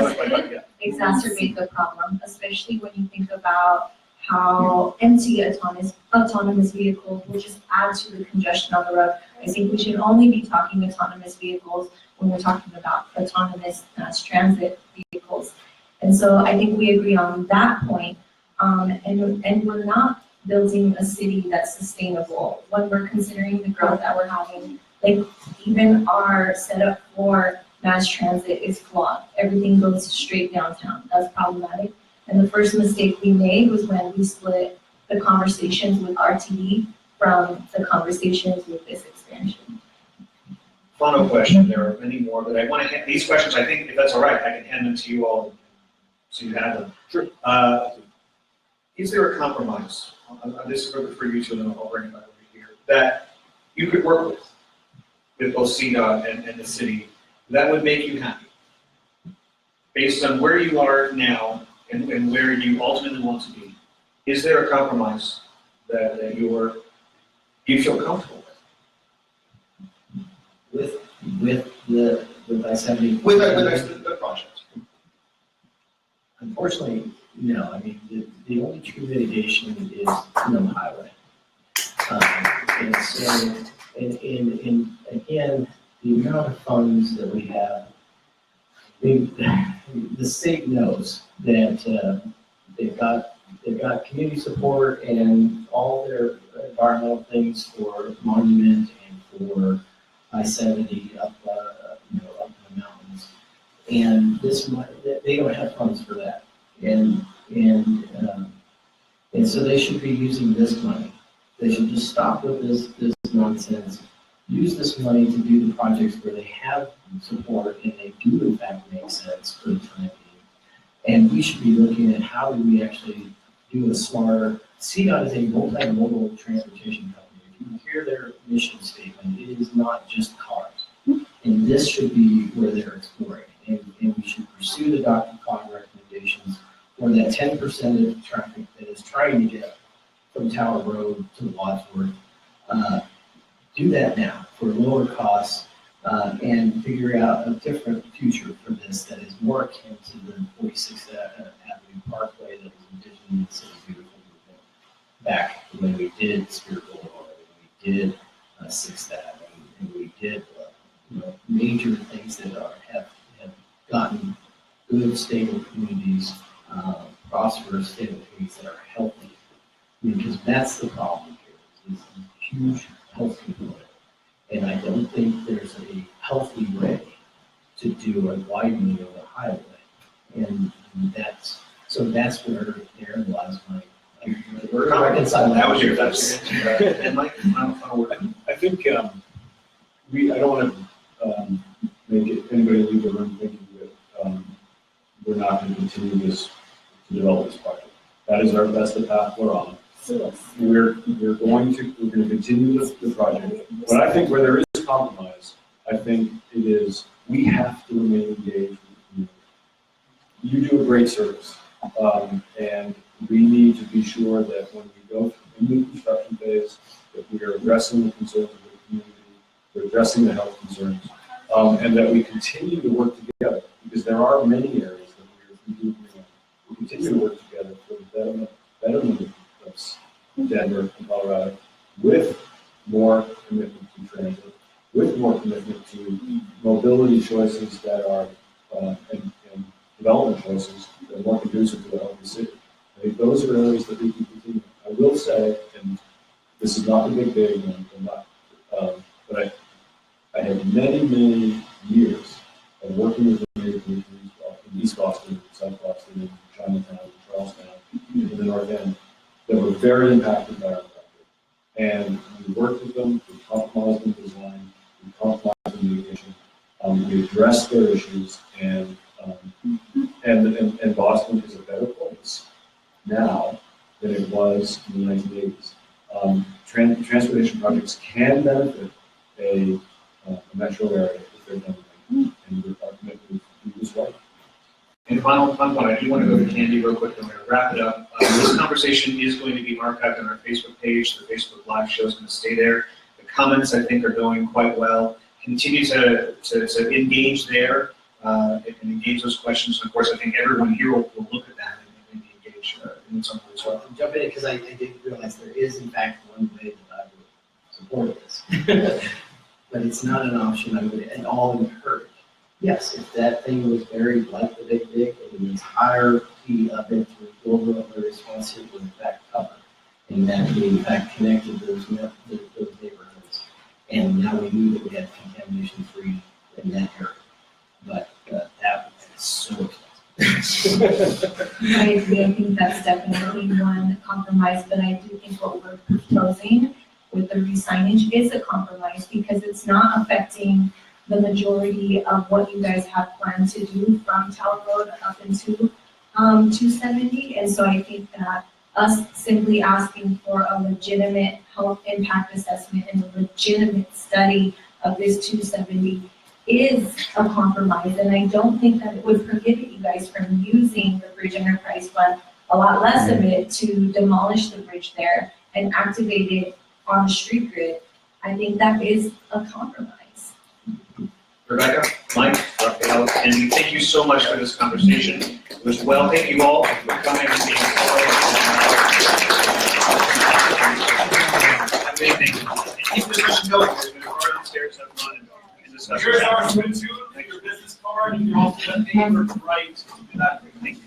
Yeah. exacerbate the problem, especially when you think about how empty autonomous vehicles will just add to the congestion on the road. I think we should only be talking autonomous vehicles when we're talking about autonomous mass transit vehicles. And so I think we agree on that point. And we're not building a city that's sustainable. When we're considering the growth that we're having, like even our setup for mass transit is flawed. Everything goes straight downtown. That's problematic. And the first mistake we made was when we split the conversations with RTD from the conversations with this expansion. Final question, there are many more, but I want to, these questions, I think, if that's all right, I can hand them to you all, so you have them. Sure. Is there a compromise, this is for you two, and then I'll bring it back over here, that you could work with both CDOT and the city, that would make you happy? Based on where you are now and where you ultimately want to be, is there a compromise that you feel comfortable with? With I-70? With the project. Unfortunately, no. I mean, the only true mitigation is no highway. And so, and again, the amount of funds that we have, the state knows that they've got community support and all their environmental things for monument and for I-70 up in the mountains. And they don't have funds for that. And so they should be using this money. They should just stop with this nonsense. Use this money to do the projects where they have support and they do in fact make sense for the time being. And we should be looking at how do we actually do a smarter. CDOT is a multimodal transportation company. If you hear their mission statement, it is not just cars. And this should be where they're exploring. And we should pursue the Dr. Cog recommendations for that 10% of traffic that is trying to get from Tower Road to Wadsworth. Do that now for lower costs and figure out a different future for this that is more akin to the 46th Avenue Parkway that was envisioned in the City Beautiful movement back when we did Spirit Boulevard, and we did 6th Avenue, and we did major things that have gotten good, stable communities, prosperous, stable communities that are healthy. Because that's the problem here, is a huge health component. And I don't think there's a healthy way to do a widening of the highway. And that's where therein lies my. That was your best. And Mike, final word. I think I don't want to make anybody leave the room thinking that we're not going to continue to develop this project. That is our best path we're on. We're going to continue the project. But I think where there is compromise, I think it is, we have to remain engaged with the community. You do a great service. And we need to be sure that when we go through the construction phase, that we are addressing the concerns of the community, we're addressing the health concerns, and that we continue to work together, because there are many areas that we do agree on. We continue to work together for the betterment of Denver and Colorado, with more commitment to transit, with more commitment to mobility choices that are, and development choices that are more conducive to the healthy city. I think those are areas that we can continue. I will say, and this is not the big one, but I had many years of working with the neighborhoods in East Boston, South Boston, in Chinatown, in Charlestown, in the North End, that were very impacted by our project. And we worked with them, we compromised in design, we compromised in mitigation, we addressed their issues, and Boston is a better place now than it was in the 1980s. Transportation projects can benefit a metro area if they're done right, and our commitment to do this right. And final point, I do want to go to Candi real quick, and we're going to wrap it up. This conversation is going to be archived on our Facebook page. The Facebook Live show is going to stay there. The comments, I think, are going quite well. Continue to engage there and engage those questions. And of course, I think everyone here will look at that and engage in some way as well. I'll jump in because I did realize there is in fact one way that I would support this. But it's not an option I would at all encourage. Yes, if that thing was buried like the Big Dig, and the entire key of it was overall responsive would in fact cover. And that we in fact connected those neighborhoods. And now we knew that we had contamination free in that area. But that is so expensive. I agree, I think that's definitely one compromise, but I do think what we're proposing with the re-signage is a compromise, because it's not affecting the majority of what you guys have planned to do from Town Road up into 270. And so I think that us simply asking for a legitimate health impact assessment and a legitimate study of this 270 is a compromise. And I don't think that it would prohibit you guys from using the Bridge Enterprise Fund, a lot less of it, to demolish the bridge there and activate it on the street grid. I think that is a compromise. Rebecca, Mike, Rafael, and thank you so much for this conversation. It was well. Thank you all for coming and being keep the discussion going. There's been a card upstairs up front and discussion. Here's our swim tube, your business card, and you're also the neighbor to right to that. Thank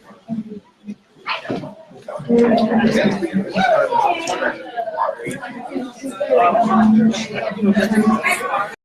you.